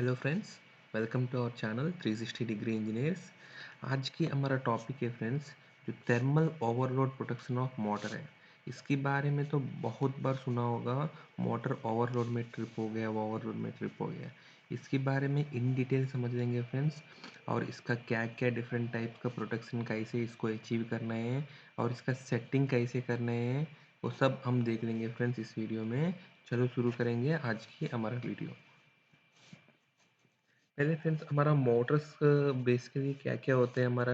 Hello friends, welcome to our channel 360 degree engineers. आज की हमारा टॉपिक है फ्रेंड्स, जो thermal overload protection of motor है। इसके बारे में तो बहुत बार सुना होगा। मोटर ओवरलोड में ट्रिप हो गया, वो ओवरलोड में ट्रिप हो गया। इसके बारे में इन डिटेल समझ लेंगे फ्रेंड्स, और इसका क्या क्या डिफरेंट टाइप का प्रोटेक्शन कैसे इसको अचीव करना है और इसका सेटिंग कैसे करना है, वो सब हम देख लेंगे फ्रेंड्स इस वीडियो में। चलो शुरू करेंगे आज की हमारा वीडियो। पहले फ्रेंड्स हमारा मोटर्स बेसिकली क्या क्या होते हैं हमारा,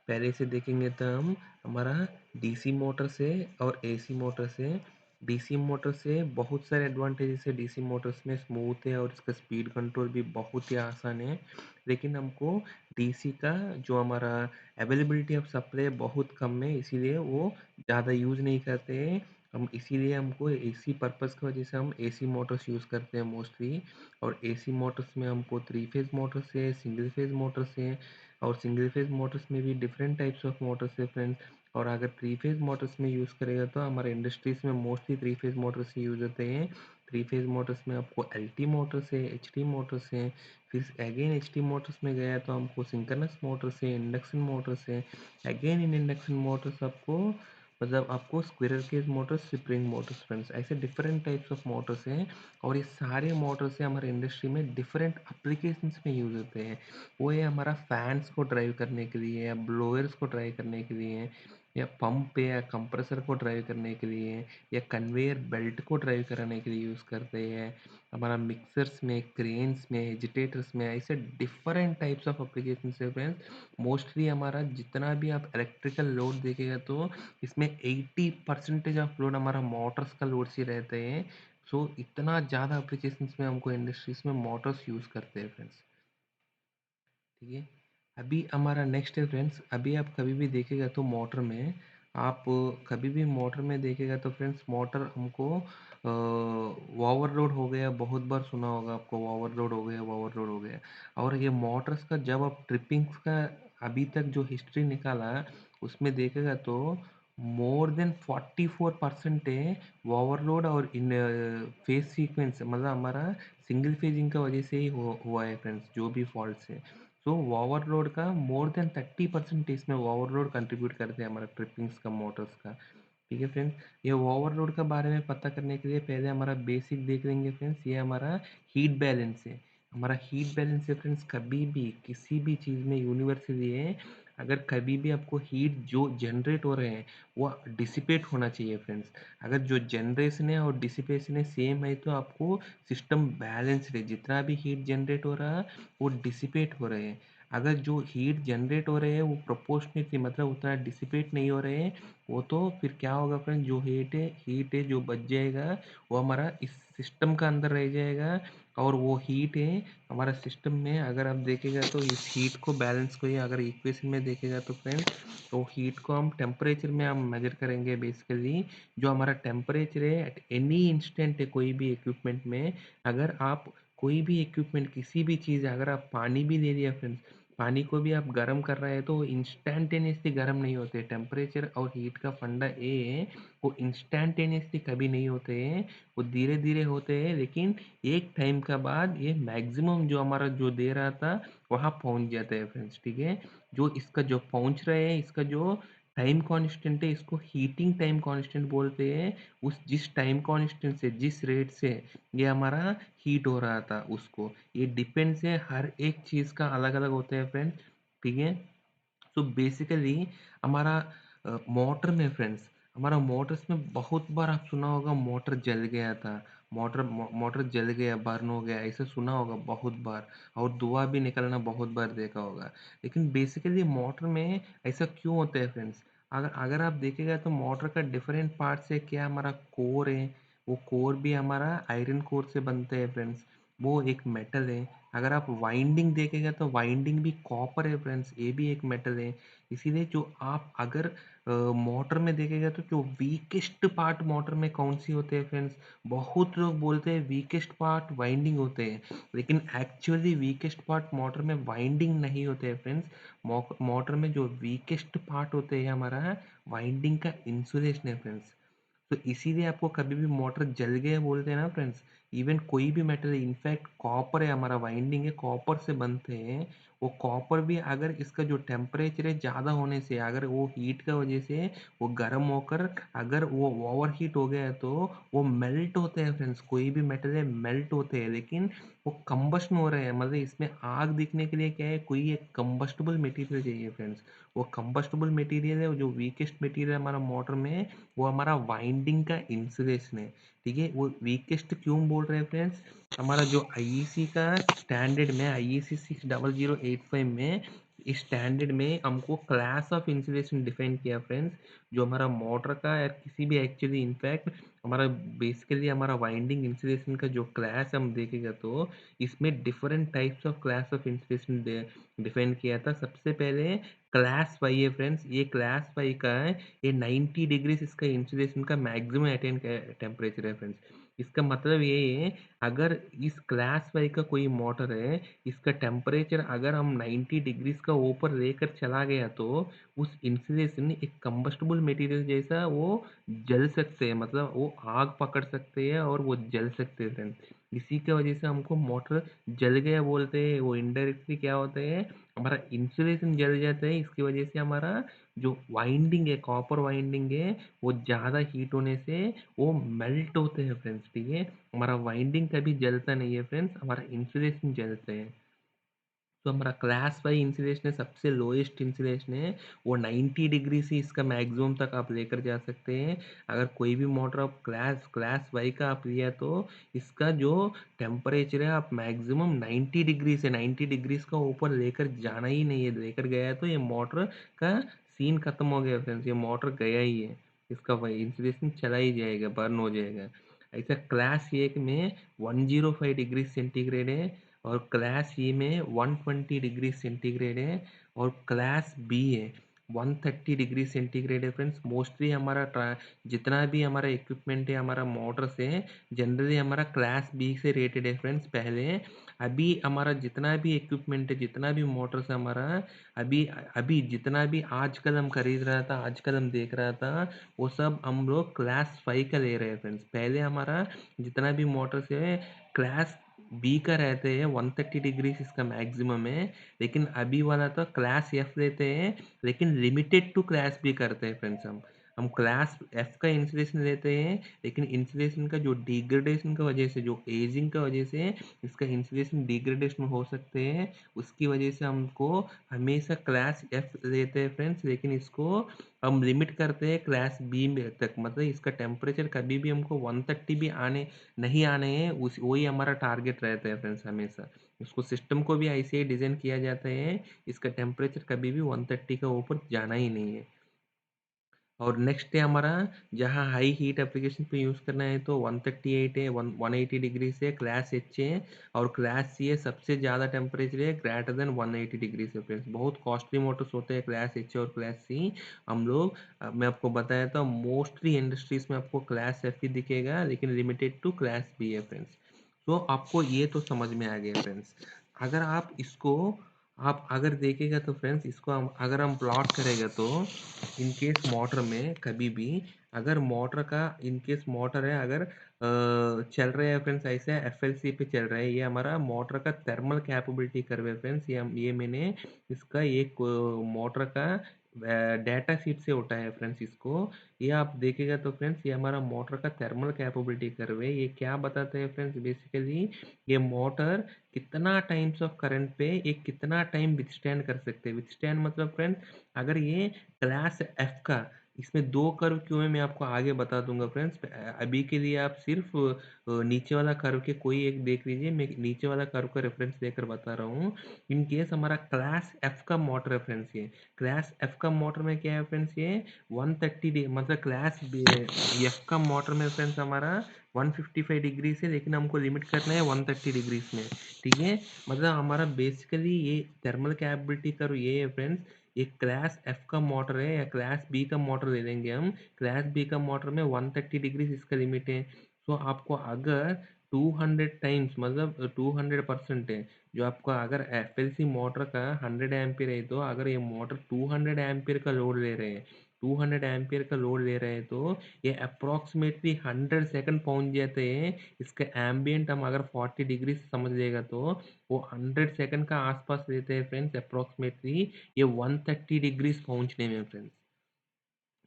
पहले से देखेंगे तो हम हमारा डीसी मोटर से और एसी मोटर से। डीसी मोटर से बहुत सारे एडवांटेजेस है। डीसी मोटर्स में स्मूथ है और इसका स्पीड कंट्रोल भी बहुत ही आसान है। लेकिन हमको डीसी का जो हमारा अवेलेबिलिटी ऑफ सप्लाई बहुत कम है, इसीलिए वो ज़्यादा यूज़ नहीं करते हैं हम। इसीलिए हमको एसी पर्पज़ की वजह से हम एसी मोटर्स यूज़ करते हैं मोस्टली। और एसी मोटर्स में हमको थ्री फेज मोटर्स है, सिंगल फेज मोटर्स है। और सिंगल फेज मोटर्स में भी डिफरेंट टाइप्स ऑफ मोटर्स है फ्रेंड्स। और अगर थ्री फेज मोटर्स में यूज़ करेगा तो हमारे इंडस्ट्रीज में मोस्टली थ्री फेज मोटर्स ही यूज़ होते हैं। थ्री फेज मोटर्स में आपको एल टी मोटर्स है, एच टी मोटर्स हैं। फिर अगेन एच टी मोटर्स में गया तो हमको सिंक्रोनस मोटर्स है, इंडक्शन मोटर्स है। अगेन इन इंडक्शन मोटर्स आपको मतलब आपको squirrel cage motors, spring motors friends, ऐसे डिफरेंट टाइप्स ऑफ मोटर्स हैं। और ये सारे मोटर्स से हमारे इंडस्ट्री में डिफरेंट एप्लीकेशंस में यूज़ होते हैं। वो ये हमारा फैंस को ड्राइव करने के लिए, या ब्लोअर्स को ड्राइव करने के लिए, या पंप पे या कंप्रेसर को ड्राइव करने के लिए, या कन्वेयर बेल्ट को ड्राइव कराने के लिए यूज़ करते हैं। हमारा मिक्सर्स में, क्रेन्स में, एजिटेटर्स में, ऐसे डिफरेंट टाइप्स ऑफ एप्लीकेशन है फ्रेंड्स। मोस्टली हमारा जितना भी आप इलेक्ट्रिकल लोड देखेगा तो इसमें 80% ऑफ लोड हमारा मोटर्स का लोड से रहते हैं। सो इतना ज़्यादा एप्लीकेशंस में हमको इंडस्ट्रीज में मोटर्स यूज़ करते हैं फ्रेंड्स। ठीक है। अभी हमारा नेक्स्ट है फ्रेंड्स, अभी आप कभी भी देखेगा तो मोटर में, आप कभी भी मोटर में देखेगा तो फ्रेंड्स मोटर हमको ओवरलोड हो गया, बहुत बार सुना होगा आपको, ओवरलोड हो गया, ओवरलोड हो गया। और ये मोटर्स का जब आप ट्रिपिंग्स का अभी तक जो हिस्ट्री निकाला उसमें देखेगा तो मोर देन 44% है ओवरलोड और इन फेज सीक्वेंस, मतलब हमारा सिंगल फेजिंग का वजह से ही हुआ है फ्रेंड्स, जो भी फॉल्ट है। सो ओवरलोड का मोर देन 30% इसमें ओवरलोड कंट्रीब्यूट करते हैं हमारा ट्रिपिंग्स का, मोटर्स का। ठीक है फ्रेंड्स। ये ओवरलोड के बारे में पता करने के लिए पहले हमारा बेसिक देख लेंगे फ्रेंड्स। ये हमारा हीट बैलेंस है। हमारा हीट बैलेंस है फ्रेंड्स, कभी भी किसी भी चीज़ में यूनिवर्सली है, अगर कभी भी आपको हीट जो जनरेट हो रहे हैं वो डिसिपेट होना चाहिए फ्रेंड्स। अगर जो जनरेशन है और डिसिपेशन है सेम है तो आपको सिस्टम बैलेंस है, जितना भी हीट जनरेट हो रहा है वो डिसिपेट हो रहे हैं। अगर जो हीट जनरेट हो रहे हैं वो प्रोपोर्शनेटली, मतलब उतना डिसिपेट नहीं हो रहे हैं, वो तो फिर क्या होगा फ्रेंड, जो हीट है जो बच जाएगा वो हमारा इस सिस्टम का अंदर रह जाएगा। और वो हीट है हमारा सिस्टम में, अगर आप देखेगा तो इस हीट को बैलेंस को ही अगर इक्वेशन में देखेगा तो फ्रेंड, तो हीट को हम टेम्परेचर में हम मेजर करेंगे बेसिकली। जो हमारा टेम्परेचर है एट एनी इंस्टेंट है कोई भी इक्विपमेंट में, अगर आप कोई भी इक्विपमेंट किसी भी चीज़, अगर आप पानी भी ले लिया फ्रेंड्स, पानी को भी आप गर्म कर रहे हैं तो इंस्टेंटेनियसली गर्म नहीं होते। टेम्परेचर और हीट का फंडा ये है, वो इंस्टेंटेनियसली कभी नहीं होते हैं, वो धीरे धीरे होते हैं। लेकिन एक टाइम का बाद ये मैक्सिमम जो हमारा जो दे रहा था वहाँ पहुँच जाता है फ्रेंड्स। ठीक है। जो इसका जो पहुँच रहे हैं, इसका जो टाइम कांस्टेंट है, इसको हीटिंग टाइम कांस्टेंट बोलते हैं। उस जिस टाइम कांस्टेंट से, जिस रेट से ये हमारा हीट हो रहा था उसको, ये डिपेंड्स है, हर एक चीज़ का अलग अलग होता है फ्रेंड। ठीक है। तो बेसिकली हमारा मोटर में फ्रेंड्स, हमारा मोटर्स में बहुत बार आप सुना होगा मोटर जल गया था, मोटर जल गया, बर्न हो गया, ऐसा सुना होगा बहुत बार। और धुआं भी निकलना बहुत बार देखा होगा। लेकिन बेसिकली मोटर में ऐसा क्यों होता है फ्रेंड्स, अगर अगर आप देखेगा तो मोटर का डिफरेंट पार्ट्स है। क्या हमारा कोर है, वो कोर भी हमारा आयरन कोर से बनते हैं फ्रेंड्स, वो एक मेटल है। अगर आप वाइंडिंग देखेगा तो वाइंडिंग भी कॉपर है फ्रेंड्स, ये भी एक मेटल है। इसीलिए जो आप अगर मोटर में देखेगा तो जो वीकेस्ट पार्ट मोटर में कौन सी होते हैं फ्रेंड्स, बहुत लोग बोलते हैं वीकेस्ट पार्ट वाइंडिंग होते हैं, लेकिन एक्चुअली वीकेस्ट पार्ट मोटर में वाइंडिंग नहीं होते हैं फ्रेंड्स। मोटर में जो वीकेस्ट पार्ट होते हैं हमारा वाइंडिंग का इंसुलेशन है फ्रेंड्स। तो इसीलिए आपको कभी भी मोटर जल गया बोलते हैं ना फ्रेंड्स, इवन कोई भी मेटल है, इनफैक्ट कॉपर है, हमारा वाइंडिंग है कॉपर से बनते हैं। वो कॉपर भी अगर इसका जो टेम्परेचर है ज़्यादा होने से, अगर वो हीट का वजह से वो गर्म होकर अगर वो ओवर हीट हो गया तो वो मेल्ट होते हैं फ्रेंड्स। कोई भी मेटल है मेल्ट होते हैं, लेकिन वो कंबशन हो रहे हैं, मतलब इसमें आग दिखने के लिए क्या है, कोई एक कंबस्टेबल मटेरियल चाहिए फ्रेंड्स। वो कंबस्टेबल मटेरियल है, वो जो वीकेस्ट मटेरियल है हमारा मोटर में, वो हमारा वाइंडिंग का इंसुलेशन है। ठीक है, वो वीकेस्ट क्यों बोल रहे हैं फ्रेंड्स? हमारा जो आईईसी का स्टैंडर्ड में, आईईसी 60085 में, इस स्टैंडर्ड में हमको क्लास ऑफ इंसुलेशन डिफाइन किया फ्रेंड्स। जो हमारा मोटर का या किसी भी एक्चुअली इनफैक्ट हमारा बेसिकली हमारा वाइंडिंग इंसुलेशन का जो क्लास हम देखेगा तो इसमें different types of class of insulation define किया था। सबसे पहले क्लास वाई है फ्रेंड्स, ये क्लास वाई का है, ये 90 डिग्रीज इसका इंसुलेशन का मैक्सिमम अटेन टेम्परेचर है फ्रेंड्स। इसका मतलब ये है, अगर इस क्लास वाई का कोई मोटर है, इसका टेम्परेचर अगर हम 90 डिग्रीज का ऊपर लेकर चला गया तो उस इंसुलेशन एक कंबस्टेबल मटेरियल जैसा वो जल सकते हैं, मतलब वो आग पकड़ सकते हैं और वो जल सकते हैं फ्रेंड्स। इसी की वजह से हमको मोटर जल गया बोलते हैं। वो इनडायरेक्टली क्या होता है, हमारा इंसुलेशन जल जाता है। इसकी वजह से हमारा जो वाइंडिंग है, कॉपर वाइंडिंग है, वो ज़्यादा हीट होने से वो मेल्ट होते हैं फ्रेंड्स। ठीक है, हमारा वाइंडिंग कभी जलता नहीं है फ्रेंड्स, हमारा इंसुलेशन जलते हैं। तो हमारा क्लास वाई इंसुलेशन है, सबसे लोएस्ट इंसुलेशन है, वो 90 डिग्री से इसका मैक्सिमम तक आप लेकर जा सकते हैं। अगर कोई भी मोटर आप क्लास क्लास वाई का आप लिया तो इसका जो टेम्परेचर है आप मैक्सिमम 90 डिग्री से 90 डिग्रीज का ऊपर लेकर जाना ही नहीं है। लेकर गया है तो ये मोटर का सीन खत्म हो गया फ्रेंड्स, ये मोटर गया ही है, इसका वही इंसुलेशन चला ही जाएगा, बर्न हो जाएगा। ऐसा क्लास एक में 105 डिग्री सेंटीग्रेड है, और क्लास ए में 120 डिग्री सेंटीग्रेड है, और क्लास बी है 130 डिग्री सेंटीग्रेड है फ्रेंड्स। मोस्टली हमारा जितना भी हमारा इक्विपमेंट है, हमारा मोटर से जनरली हमारा क्लास बी से रेटेड है फ्रेंड्स पहले। अभी हमारा जितना भी इक्विपमेंट है, जितना भी मोटर्स है हमारा, अभी अभी जितना भी आजकल हम खरीद रहा था, आजकल हम देख रहा था, वो सब हम लोग क्लास 5 का ले रहे हैं फ्रेंड्स। पहले हमारा जितना भी मोटर्स है क्लास बी का रहते हैं, 130 डिग्री इसका मैक्सिमम है। लेकिन अभी वाला तो क्लास एफ लेते हैं, लेकिन लिमिटेड टू क्लास बी करते हैं फ्रेंड्स। हम क्लास एफ का इंसुलेशन लेते हैं, लेकिन इंसुलेशन का जो डिग्रेडेशन का वजह से, जो एजिंग का वजह से इसका इंसुलेशन डिग्रेडेशन हो सकते हैं, उसकी वजह से हमको हमेशा क्लास एफ लेते हैं फ्रेंड्स। लेकिन इसको हम लिमिट करते हैं क्लास बी में तक, मतलब इसका टेम्परेचर कभी भी हमको 130 भी आने नहीं आने हैं, उस वही हमारा टारगेट रहता है फ्रेंड्स हमेशा। उसको सिस्टम को भी ऐसे ही डिज़ाइन किया जाता है, इसका टेम्परेचर कभी भी 130 का ऊपर जाना ही नहीं है। और नेक्स्ट है हमारा, जहाँ हाई हीट एप्लीकेशन पे यूज़ करना है तो 138 है, 180 डिग्री से क्लास एच है, और क्लास सी है सबसे ज़्यादा टेम्परेचर है ग्रेटर देन 180 डिग्री से फ्रेंड्स। बहुत कॉस्टली मोटर्स होते हैं क्लास एच और क्लास सी। हम लोग मैं आपको बताया था मोस्टली इंडस्ट्रीज में आपको क्लास एफ ही दिखेगा, लेकिन लिमिटेड टू क्लास बी है फ्रेंड्स। तो आपको ये तो समझ में आ गया फ्रेंड्स। अगर आप इसको आप अगर देखेगा तो फ्रेंड्स, इसको हम अगर हम प्लॉट करेगा तो इन केस मोटर में कभी भी अगर मोटर का इन केस मोटर है, अगर चल रहे हैं फ्रेंड्स, ऐसे एफएलसी पे चल रहा है, ये हमारा मोटर का थर्मल कैपेबिलिटी कर्व है फ्रेंड्स। ये मैंने इसका एक मोटर का डाटा शीट से उठाया है फ्रेंड्स। इसको ये आप देखेगा तो फ्रेंड्स, ये हमारा मोटर का थर्मल कैपेबिलिटी कर्व है। ये क्या बताता है फ्रेंड्स, बेसिकली ये मोटर कितना टाइम्स ऑफ करंट पे ये कितना टाइम विथस्टैंड कर सकते हैं। विथस्टैंड मतलब फ्रेंड्स, अगर ये क्लास एफ का, इसमें दो कर्व क्यों है मैं आपको आगे बता दूंगा फ्रेंड्स। अभी के लिए आप सिर्फ नीचे वाला कर्व के कोई एक देख लीजिए, मैं नीचे वाला कर्व का रेफरेंस देकर बता रहा हूँ। इन केस हमारा क्लास एफ का मोटर है फ्रेंड्स, ये क्लास एफ का मोटर में क्या है फ्रेंड्स, ये 130 मतलब क्लास एफ का मोटर में फ्रेंड्स हमारा 155 डिग्री से, लेकिन हमको लिमिट करना है 130 डिग्रीज में। ठीक है, मतलब हमारा बेसिकली ये थर्मल कैपेबिलिटी कर्व ये है फ्रेंड्स। ये क्लास एफ का मोटर है, या क्लास बी का मोटर ले लेंगे हम। क्लास बी का मोटर में 130 डिग्री इसका लिमिट है। तो आपको अगर 200 टाइम्स मतलब 200% है, जो आपका अगर एफ एल सी मोटर का 100 एम्पियर है, तो अगर ये मोटर 200 एम्पियर का लोड ले रहे हैं 200 एम्पियर का लोड ले रहे हैं तो ये अप्रॉक्सीमेटली 100 सेकंड पहुंच जाते हैं। इसका एम्बियंट हम अगर 40 डिग्री से समझ लेगा तो वो 100 सेकंड का आसपास लेते हैं फ्रेंड्स अप्रॉक्सीमेटली। ये 130 डिग्रीज पहुंचने में फ्रेंड्स,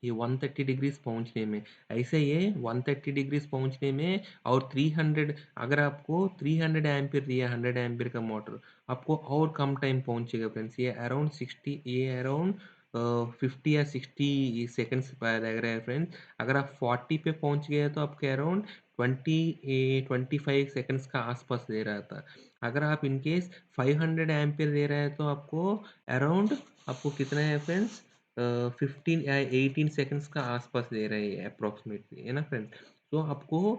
ये 130 डिग्रीज पहुंचने में, ऐसे ये 130 डिग्रीज पहुंचने में। और 300, अगर आपको 300 एम्पियर दिया 100 एम्पियर का मोटर, आपको और कम टाइम पहुंचेगा फ्रेंड्स। ये अराउंड 60, ये अराउंड 50 या 60 सेकंड्स लग रहा है फ्रेंड्स। अगर आप 40 पे पहुंच गए तो आपके अराउंड 25 सेकंड्स का आसपास ले रहा था। अगर आप इनकेस 500 एम्पियर ले रहा है तो आपको अराउंड, आपको कितना है फ्रेंड्स, 15 या 18 सेकंड्स का आसपास ले रहे हैं अप्रॉक्सीमेटली, है ना फ्रेंड्स। तो आपको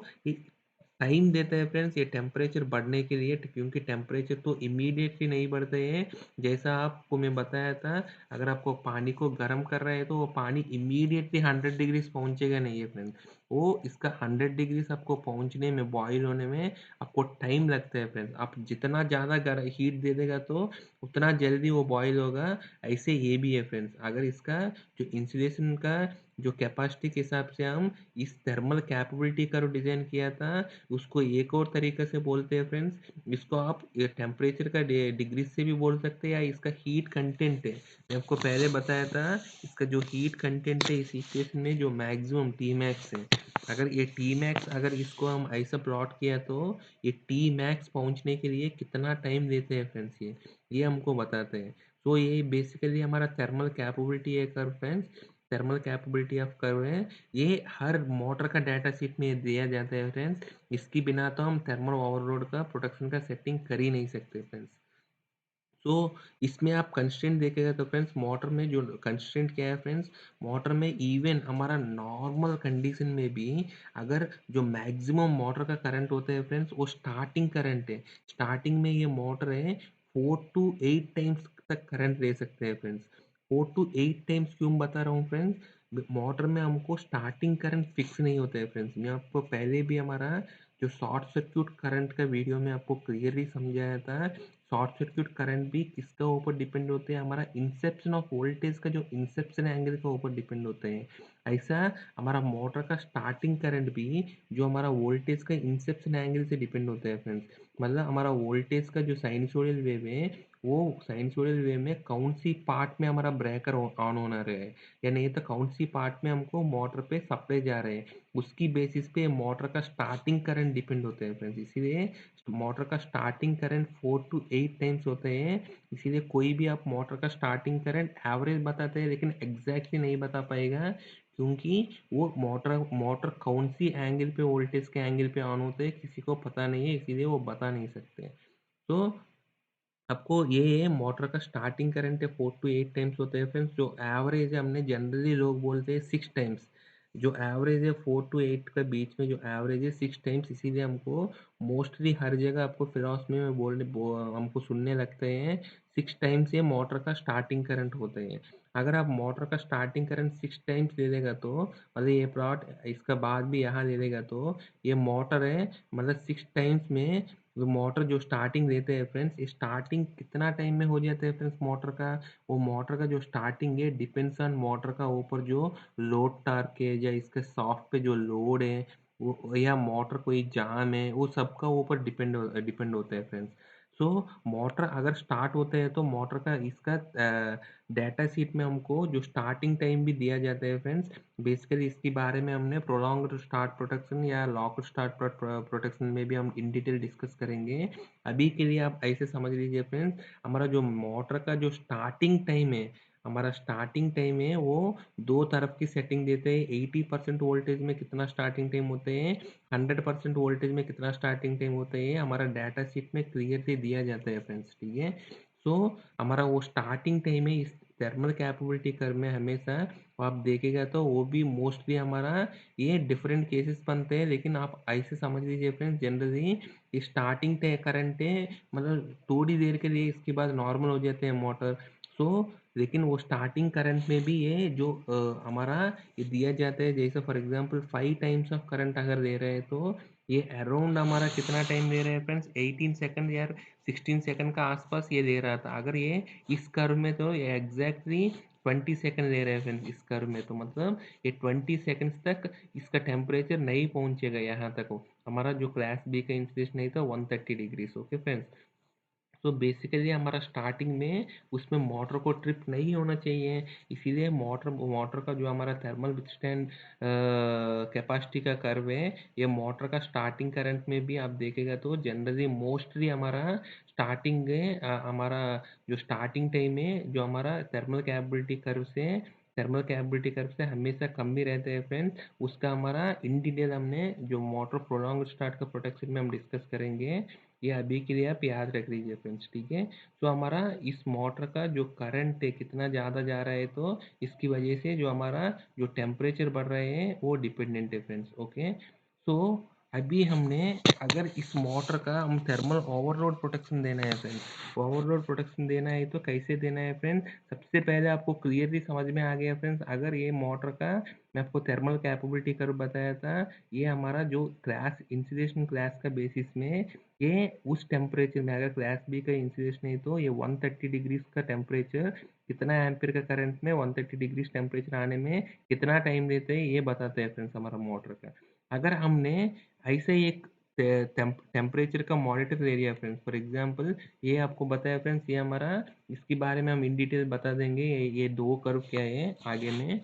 टाइम देता है फ्रेंड्स ये टेम्परेचर बढ़ने के लिए, क्योंकि टेम्परेचर तो इमीडिएटली नहीं बढ़ते हैं। जैसा आपको मैं बताया था, अगर आपको पानी को गर्म कर रहे हैं तो वो पानी इमीडिएटली 100 डिग्रीज पहुंचेगा नहीं है फ्रेंड्स। वो इसका 100 डिग्रीज आपको पहुंचने में, बॉईल होने में आपको टाइम लगता है फ्रेंड्स। आप जितना ज़्यादा हीट दे देगा तो उतना जल्दी वो बॉईल होगा। ऐसे ये भी है फ्रेंड्स। अगर इसका जो इंसुलेशन का जो कैपेसिटी के हिसाब से हम इस थर्मल कैपेबिलिटी का डिज़ाइन किया था, उसको एक और तरीके से बोलते हैं फ्रेंड्स। इसको आप टेम्परेचर का डिग्री से भी बोल सकते हैं, या इसका हीट कंटेंट है। मैं आपको पहले बताया था इसका जो हीट कंटेंट है इस इक्वेशन में, जो मैक्सिमम टी मैक्स है। अगर ये टी मैक्स, अगर इसको हम ऐसा प्लॉट किया तो ये टी मैक्स पहुंचने के लिए कितना टाइम लेते हैं फ्रेंड्स, ये हमको बताते हैं। तो ये बेसिकली हमारा थर्मल कैपेबिलिटी है curve friends. Thermal capability of curve है, ये हर मोटर का डाटा शीट में दिया जाता है फ्रेंड्स। इसके बिना तो हम थर्मल ओवरलोड का प्रोटेक्शन का सेटिंग कर ही नहीं सकते फ्रेंड्स। तो इसमें आप कंस्ट्रेंट देखेगा तो फ्रेंड्स, मोटर में जो कंस्ट्रेंट क्या है फ्रेंड्स, मोटर में इवन हमारा नॉर्मल कंडीशन में भी अगर जो मैक्सिमम मोटर का करंट होता है फ्रेंड्स, वो स्टार्टिंग करंट है। स्टार्टिंग में ये मोटर है 4 to 8 टाइम्स तक करंट ले सकते हैं फ्रेंड्स। 4 to 8 टाइम्स क्यों बता रहा हूँ फ्रेंड्स, मोटर में हमको स्टार्टिंग करंट फिक्स नहीं होता है फ्रेंड्स। मैं आपको पहले भी हमारा जो शॉर्ट सर्क्यूट करंट का वीडियो में आपको क्लियरली समझाया था। शॉर्ट सर्क्यूट करंट भी किसका ऊपर डिपेंड होते हैं, हमारा इंसेप्शन ऑफ वोल्टेज का जो इंसेप्शन एंगल का ऊपर डिपेंड होते हैं। ऐसा हमारा मोटर का स्टार्टिंग करंट भी जो हमारा वोल्टेज का इंसेप्शन एंगल से डिपेंड होता है फ्रेंड्स। मतलब हमारा वोल्टेज का जो साइनसोइडल वेव है, वो साइनसोइडल वेव में कौन सी पार्ट में हमारा ब्रेकर ऑन होना रहे, या नहीं तो कौन सी पार्ट में हमको मोटर पे सप्लाई जा रहे हैं, उसकी बेसिस पे मोटर का स्टार्टिंग करंट डिपेंड होते हैं फ्रेंड्स। इसीलिए मोटर का स्टार्टिंग करंट 4 to 8 टाइम्स होते हैं। इसीलिए कोई भी आप मोटर का स्टार्टिंग करंट एवरेज बताते हैं लेकिन एग्जैक्टली नहीं बता पाएगा, क्योंकि वो मोटर मोटर कौन सी एंगल पे, वोल्टेज के एंगल पे ऑन होते हैं किसी को पता नहीं है, इसीलिए वो बता नहीं सकते। तो आपको ये मोटर का स्टार्टिंग करंट है 4 to 8 टाइम्स होते हैं फ्रेंड्स। जो एवरेज है, हमने जनरली लोग बोलते हैं 6 टाइम्स। जो एवरेज है 4 to 8 के बीच में, जो एवरेज है 6 टाइम्स। इसीलिए हमको मोस्टली हर जगह आपको फिलोसफी में हमको सुनने लगते हैं 6 टाइम्स ये मोटर का स्टार्टिंग करंट होते हैं। अगर आप मोटर का स्टार्टिंग करंट 6 टाइम्स ले लेगा तो मतलब ये प्लॉट इसका बाद भी यहाँ ले लेगा तो ये मोटर है, मतलब 6 टाइम्स में वो मोटर जो स्टार्टिंग देते हैं फ्रेंड्स, स्टार्टिंग कितना टाइम में हो जाता है फ्रेंड्स मोटर का, वो मोटर का जो स्टार्टिंग है डिपेंड्स ऑन मोटर का ऊपर जो लोड टार्क है, या इसके सॉफ्ट पे जो लोड है वो, या मोटर कोई जाम है, वो सबका ऊपर डिपेंड होता है फ्रेंड्स। सो मोटर अगर स्टार्ट होते हैं तो मोटर का इसका डाटा शीट में हमको जो स्टार्टिंग टाइम भी दिया जाता है फ्रेंड्स। बेसिकली इसके बारे में हमने प्रोलॉन्ग्ड स्टार्ट प्रोटेक्शन या लॉक स्टार्ट प्रोटेक्शन में भी हम इन डिटेल डिस्कस करेंगे। अभी के लिए आप ऐसे समझ लीजिए फ्रेंड्स, हमारा जो मोटर का जो स्टार्टिंग टाइम है, हमारा स्टार्टिंग टाइम है वो दो तरफ की सेटिंग देते हैं। 80% वोल्टेज में कितना स्टार्टिंग टाइम होते हैं, 100% वोल्टेज में कितना स्टार्टिंग टाइम होते हैं, हमारा डाटा शीट में क्लियरली दिया जाता है फ्रेंड्स, ठीक है। सो हमारा वो स्टार्टिंग टाइम है इस थर्मल कैपेबिलिटी कर्व में हमेशा, आप देखेगा तो वो भी मोस्टली हमारा ये डिफरेंट केसेस बनते हैं, लेकिन आप ऐसे समझ लीजिए फ्रेंड्स, जनरली स्टार्टिंग करंट है, मतलब थोड़ी देर के लिए इसके बाद नॉर्मल हो जाते हैं मोटर। सो लेकिन वो स्टार्टिंग करंट में भी ये जो हमारा ये दिया जाता है, जैसे for example 5 times of current अगर दे रहे हैं तो ये अराउंड हमारा कितना टाइम दे रहे हैं फ्रेंड्स, 18 सेकंड या 16 सेकंड का आसपास ये दे रहा था। अगर ये इस कर्व में तो ये एग्जैक्टली 20 सेकंड ले रहे हैं फ्रेंड्स इस कर्व में, तो मतलब ये 20 सेकंड्स तक इसका टेम्परेचर नहीं पहुंचेगा यहाँ तक। हमारा जो क्लास बी का इंसुलेशन नहीं था 130 डिग्रीज। ओके फ्रेंड्स, तो बेसिकली हमारा स्टार्टिंग में उसमें मोटर को ट्रिप नहीं होना चाहिए, इसीलिए मोटर मोटर का जो हमारा थर्मल विथस्टैंड कैपेसिटी का कर्व है, ये मोटर का स्टार्टिंग करंट में भी आप देखेगा तो जनरली मोस्टली हमारा स्टार्टिंग हमारा जो स्टार्टिंग टाइम है जो हमारा थर्मल कैपेबिलिटी कर्व से हमेशा कम ही रहते हैं फ्रेंड्स। उसका हमारा इन डिटेल हमने जो मोटर प्रोलॉन्ग स्टार्ट का प्रोटेक्शन में हम डिस्कस करेंगे, ये अभी के लिए आप याद रख लीजिए फ्रेंड्स, ठीक है। तो हमारा इस मोटर का जो करंट है कितना ज़्यादा जा रहा है, तो इसकी वजह से जो हमारा जो टेम्परेचर बढ़ रहे हैं वो डिपेंडेंट है फ्रेंड्स। ओके, तो अभी हमने अगर इस मोटर का हम थर्मल ओवरलोड प्रोटेक्शन देना है फ्रेंड्स, ओवरलोड प्रोटेक्शन देना है तो कैसे देना है फ्रेंड्स, सबसे पहले आपको क्लियरली समझ में आ गया फ्रेंड्स। अगर ये मोटर का मैं आपको थर्मल कैपेबिलिटी कर्व बताया था, ये हमारा जो क्लास इंसुलेशन क्लास का बेसिस में ये उस टेम्परेचर में, अगर क्लास बी का इंसुलेशन है तो ये 130 डिग्रीज का टेम्परेचर, कितना एम्पीयर का करंट में 130 डिग्रीज टेम्परेचर आने में कितना टाइम लेते हैं ये बताते हैं फ्रेंड्स हमारा मोटर का। अगर हमने ऐसे ही एक टेम्परेचर का monitor area friends, for example ये आपको बताया फ्रेंड्स, ये हमारा इसके बारे में हम इन डिटेल बता देंगे, ये दो कर्व क्या है आगे में।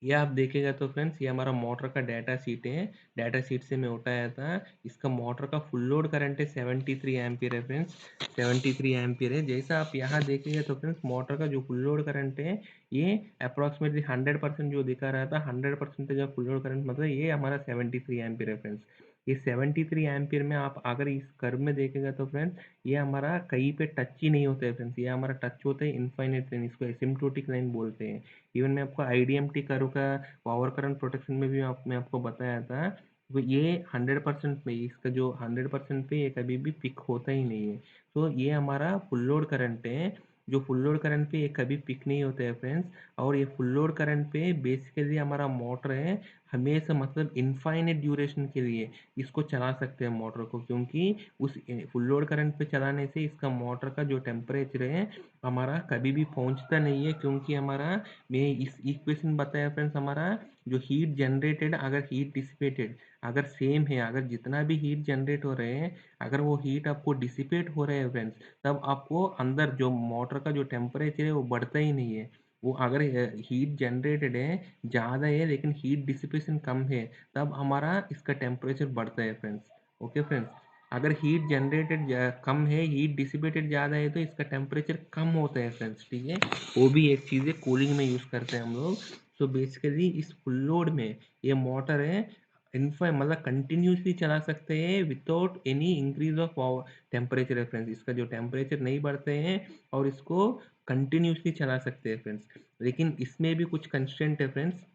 ये आप देखेगा तो फ्रेंड्स ये हमारा मोटर का डाटा शीट है, डाटा शीट से मैं उठाया था। इसका मोटर का फुल लोड करंट है 73 एम्पीयर है फ्रेंड्स, 73 एम्पीयर है। जैसा आप यहाँ देखेंगे तो फ्रेंड्स मोटर का जो फुल लोड करंट है ये अप्रॉक्सीमेटली 100% जो दिखा रहा था, 100% का फुल लोड करंट मतलब ये हमारा 73 एम्पीयर है फ्रेंड्स। ये 73 एम्पीयर में आप अगर इस कर्व में देखेगा तो फ्रेंड्स ये हमारा कहीं पे टच ही नहीं होता है फ्रेंड्स, ये हमारा टच होता है इनफाइनाइट लाइन, इसको एसिम्प्टोटिक लाइन बोलते हैं। इवन मैं आपको आईडीएमटी कर्व का पावर करंट प्रोटेक्शन में भी मैं आपको बताया था, तो ये 100% में इसका जो 100% पे ये कभी भी पिक होता ही नहीं है। तो ये हमारा फुल लोड करंट है, जो फुल लोड करंट पे ये कभी पिक नहीं होता है फ्रेंड्स। और ये फुल लोड करंट पे बेसिकली हमारा मोटर है हमेशा मतलब इनफाइनाइट ड्यूरेशन के लिए इसको चला सकते हैं मोटर को, क्योंकि उस फुल लोड करंट पे चलाने से इसका मोटर का जो टेम्परेचर है हमारा कभी भी पहुंचता नहीं है, क्योंकि हमारा मैं इस इक्वेशन बताया फ्रेंड्स, हमारा जो हीट जनरेटेड अगर हीट डिसिपेटेड अगर सेम है, अगर जितना भी हीट जनरेट हो रहे हैं अगर वो हीट आपको डिसिपेट हो रहे हैं फ्रेंड्स, तब आपको अंदर जो मोटर का जो टेम्परेचर है वो बढ़ता ही नहीं है। वो अगर हीट जनरेटेड है ज़्यादा है लेकिन हीट डिसिपेशन कम है, तब हमारा इसका टेम्परेचर बढ़ता है फ्रेंड्स। ओके फ्रेंड्स, अगर हीट जनरेटेड कम है, हीट डिसिपेटेड ज़्यादा है, तो इसका टेम्परेचर कम होता है फ्रेंड्स, ठीक है। वो भी एक चीज़ है, कूलिंग में यूज़ करते हैं हम लोग। तो बेसिकली इस फुल लोड में ये मोटर है इनफा मतलब कंटिन्यूसली चला सकते हैं without any increase of temperature है फ्रेंड्स, इसका जो टेम्परेचर नहीं बढ़ते हैं और इसको कंटिन्यूसली चला सकते हैं फ्रेंड्स। लेकिन इसमें भी कुछ कंस्ट्रेंट है फ्रेंड्स।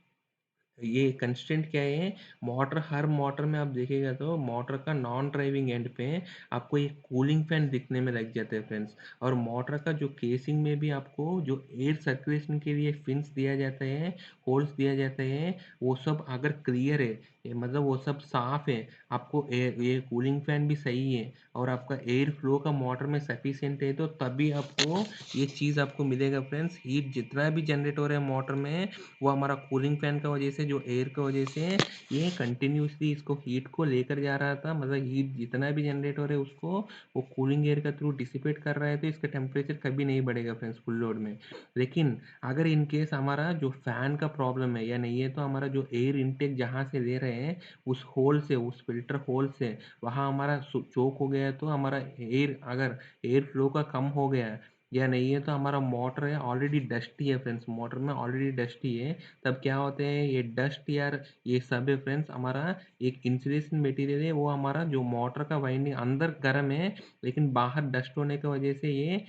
ये कंस्टेंट क्या है, मोटर हर मोटर में आप देखिएगा तो मोटर का नॉन ड्राइविंग एंड पे आपको एक कूलिंग फैन दिखने में लग जाते हैं फ्रेंड्स। और मोटर का जो केसिंग में भी आपको जो एयर सर्कुलेशन के लिए फिन्स दिया जाता है, होल्स दिया जाते हैं, वो सब अगर क्लियर है, मतलब वो सब साफ है, आपको एयर ये कूलिंग फैन भी सही है और आपका एयर फ्लो का मोटर में सफिशिएंट है, तो तभी आपको ये चीज़ आपको मिलेगा फ्रेंड्स। हीट जितना भी जनरेट हो रहा है मोटर में वो हमारा कूलिंग फैन का वजह से जो एयर का वजह से ये कंटिन्यूसली इसको हीट को लेकर जा रहा था, मतलब हीट जितना भी जनरेट हो रहा है उसको वो कूलिंग एयर का थ्रू डिसिपेट कर रहा है, तो इसका टेम्परेचर कभी नहीं बढ़ेगा फ्रेंड्स फुल लोड में। लेकिन अगर इन केस हमारा जो फैन का प्रॉब्लम है या नहीं है, तो हमारा जो एयर इनटेक जहाँ से ले रहे हैं उस होल से, उस फिल्टर होल से वहाँ हमारा चोक हो गया है, तो हमारा एयर अगर एयर फ्लो का कम हो गया है या नहीं है, तो हमारा मोटर है ऑलरेडी डस्टी है फ्रेंड्स, मोटर में ऑलरेडी डस्टी है, तब क्या होते हैं ये डस्ट यार ये सब है फ्रेंड्स, हमारा एक इंसुलेशन मटेरियल है वो हमारा जो मोटर का वाइंडिंग अंदर गर्म है लेकिन बाहर डस्ट होने की वजह से ये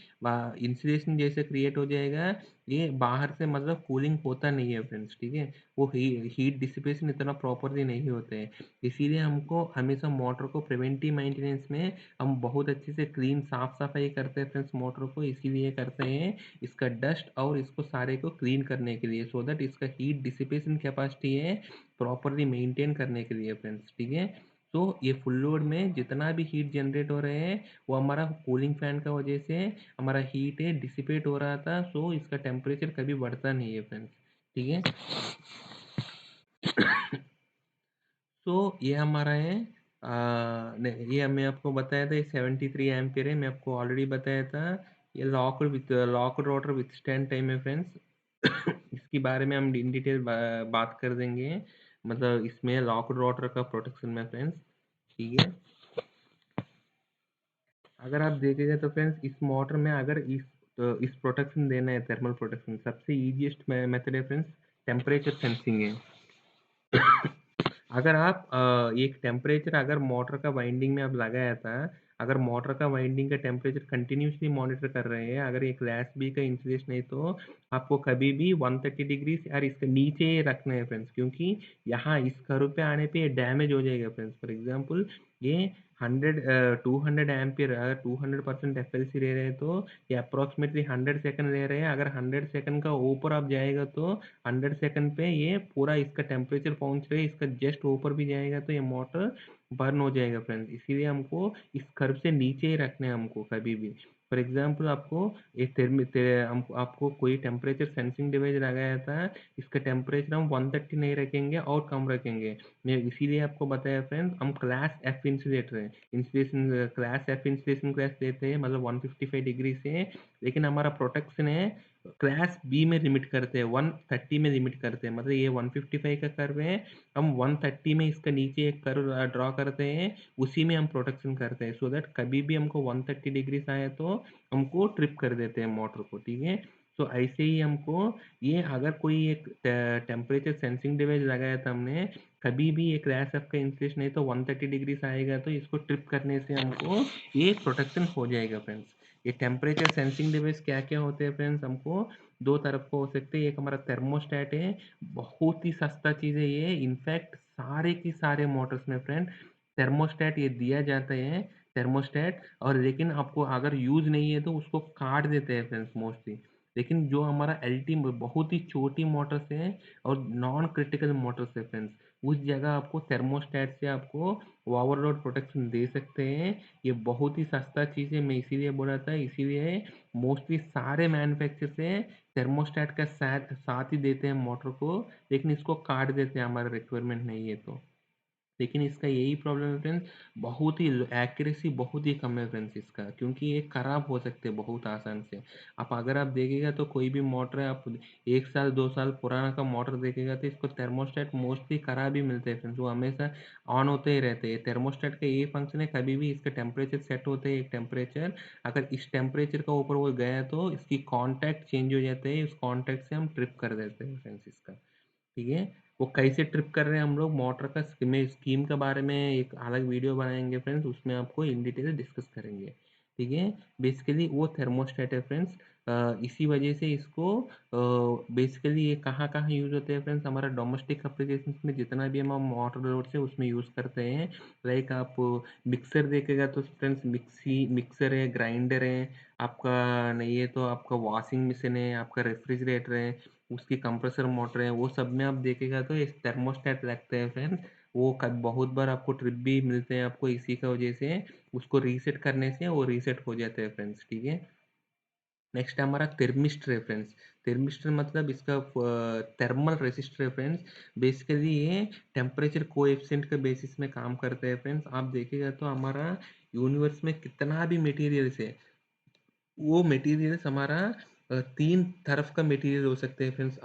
इंसुलेशन जैसे क्रिएट हो जाएगा, ये बाहर से मतलब कूलिंग होता नहीं है फ्रेंड्स, ठीक है। वो हीट डिसिपेशन इतना प्रॉपरली नहीं होते हैं, इसीलिए हमको हमेशा मोटर को प्रिवेंटिव मेंटेनेंस में हम बहुत अच्छे से क्लीन साफ सफाई करते हैं फ्रेंड्स मोटर को, इसीलिए करते हैं इसका डस्ट और इसको सारे को क्लीन करने के लिए, सो दैट इसका हीट डिसिपेशन कैपेसिटी है प्रॉपरली मेंटेन करने के लिए फ्रेंड्स, ठीक है। तो ये फुल लोड में जितना भी हीट जनरेट हो रहे हैं वो हमारा कूलिंग फैन का वजह से हमारा हीट है डिसिपेट हो रहा था, सो इसका टेम्परेचर कभी बढ़ता नहीं है फ्रेंड्स। ठीक है, तो ये हमारा है ये मैं आपको बताया था, ये 73 एम्पियर है, मैं आपको ऑलरेडी बताया था। ये locked rotor with stand time है फ्रेंड्स। इसके बारे में हम इन डिटेल बात कर देंगे, मतलब इसमें लॉक्ड रोटर का प्रोटेक्शन में फ्रेंड्स। ठीक है, अगर आप देखेंगे तो फ्रेंड्स इस मोटर में अगर इस प्रोटेक्शन देना है, थर्मल प्रोटेक्शन, सबसे ईजिएस्ट मेथड है फ्रेंड्स, टेम्परेचर सेंसिंग है। अगर आप एक टेम्परेचर अगर मोटर का वाइंडिंग में आप लगाया था, अगर मोटर का वाइंडिंग का टेम्परेचर कंटिन्यूसली मॉनिटर कर रहे हैं, अगर ये क्लास बी का इंसुलेशन है, तो आपको कभी भी 130 डिग्री यार इसके नीचे ही रखना है फ्रेंड्स, क्योंकि यहाँ इस कर्व पे आने पे ये डैमेज हो जाएगा फ्रेंड्स। फॉर एग्जांपल ये 200 एम्पियर, अगर 200% एफएलसी ले रहे हैं तो ये अप्रोक्सीमेटली 100 सेकंड ले रहे हैं। अगर 100 सेकंड का ऊपर आप जाएगा तो 100 सेकंड पे ये पूरा इसका टेम्परेचर पहुंच रहे, इसका जस्ट ऊपर भी जाएगा तो ये मोटर बर्न हो जाएगा फ्रेंड्स। इसीलिए हमको इस कर्व से नीचे ही रखना है हमको कभी भी। फॉर एग्जांपल आपको आपको कोई टेम्परेचर सेंसिंग डिवाइस लगाया था, इसका टेम्परेचर हम 130 नहीं रखेंगे और कम रखेंगे। मैं इसीलिए आपको बताया फ्रेंड्स, हम क्लास एफ इंसुलेटर है, insulation class F insulation class देते हैं, मतलब 155 डिग्री से, लेकिन हमारा प्रोटेक्शन है क्लास बी में लिमिट करते हैं, 130 में लिमिट करते हैं। मतलब ये 155 का कर्व है, हम 130 में इसका नीचे एक कर्व ड्रॉ करते हैं, उसी में हम प्रोटेक्शन करते हैं, सो दैट कभी भी हमको 130 डिग्री आए तो हमको ट्रिप कर देते हैं मोटर को। ठीक है, तो ऐसे ही हमको ये अगर कोई एक टेम्परेचर सेंसिंग डिवाइस लगाया था हमने, कभी भी ये क्लैश एफ का इंसुलेशन है तो 130 डिग्री आएगा तो इसको ट्रिप करने से हमको ये प्रोटेक्शन हो जाएगा फ्रेंड्स। ये टेम्परेचर सेंसिंग डिवाइस क्या क्या होते हैं फ्रेंड्स, हमको दो तरफ को हो सकते हैं। एक हमारा थर्मोस्टेट है, बहुत ही सस्ता चीज़ है ये, इनफैक्ट सारे की सारे मोटर्स में फ्रेंड थर्मोस्टेट ये दिया जाता है, थर्मोस्टेट। और लेकिन आपको अगर यूज़ नहीं है तो उसको काट देते हैं फ्रेंड्स मोस्टली। लेकिन जो हमारा एलटी बहुत ही छोटी मोटर्स है और नॉन क्रिटिकल मोटर्स है फ्रेंड्स, उस जगह आपको थर्मोस्टेट से आपको ओवरलोड प्रोटेक्शन दे सकते हैं। ये बहुत ही सस्ता चीज़ है, मैं इसीलिए बोला था, इसीलिए मोस्टली सारे मैन्युफैक्चर से थर्मोस्टेट का साथ साथ ही देते हैं मोटर को, लेकिन इसको काट देते हैं हमारा रिक्वायरमेंट नहीं है तो। लेकिन इसका यही प्रॉब्लम है फ्रेंड्स, बहुत ही एक्यूरेसी बहुत ही कम है फ्रेंड्स इसका, क्योंकि ये खराब हो सकते हैं बहुत आसान से। आप अगर आप देखेगा तो कोई भी मोटर है, आप 1 साल 2 साल पुराना का मोटर देखेगा तो इसको थर्मोस्टेट मोस्टली खराब ही मिलते हैं फ्रेंड्स, वो हमेशा ऑन होते ही रहते हैं। थर्मोस्टेट का ये फंक्शन है, कभी भी इसका टेम्परेचर सेट होते हैं एक टेम्परेचर, अगर इस टेम्परेचर का ऊपर वो गया तो इसकी कॉन्टैक्ट चेंज हो जाते हैं, उस कॉन्टैक्ट से हम ट्रिप कर देते हैं फ्रेंड्स इसका। ठीक है, वो कैसे ट्रिप कर रहे हैं हम लोग मोटर का स्कीम के बारे में एक अलग वीडियो बनाएंगे फ्रेंड्स, उसमें आपको इन डिटेल डिस्कस करेंगे। ठीक है, बेसिकली वो थर्मोस्टेट है फ्रेंड्स। इसी वजह से इसको बेसिकली ये कहाँ कहाँ यूज़ होते हैं फ्रेंड्स, हमारा डोमेस्टिक एप्लीकेशन में जितना भी हम मोटर लोड से उसमें यूज़ करते हैं। लाइक आप मिक्सर देखेगा तो फ्रेंड्स, मिक्सर है, ग्राइंडर है आपका, नहीं है तो आपका वॉशिंग मशीन है, आपका रेफ्रिजरेटर है, उसकी कंप्रेसर मोटर है, वो सब में आप देखेगा तो इस थर्मोस्टेट लगते हैं फ्रेंड्स। वो बहुत बार आपको ट्रिप भी मिलते हैं आपको इसी का वजह से, उसको रीसेट करने से वो रीसेट हो जाते हैं फ्रेंड्स। ठीक है, नेक्स्ट हमारा थर्मिस्टर है फ्रेंड्स। थर्मिस्टर मतलब इसका थर्मल रेसिस्टर है फ्रेंड्स। बेसिकली ये टेम्परेचर कोएफिशिएंट के बेसिस में काम करते हैं फ्रेंड्स। आप देखेगा तो हमारा यूनिवर्स में कितना भी मटेरियल्स है, वो मटेरियल्स हमारा 3 तरफ का मटेरियल हो सकते हैं फ्रेंड्स।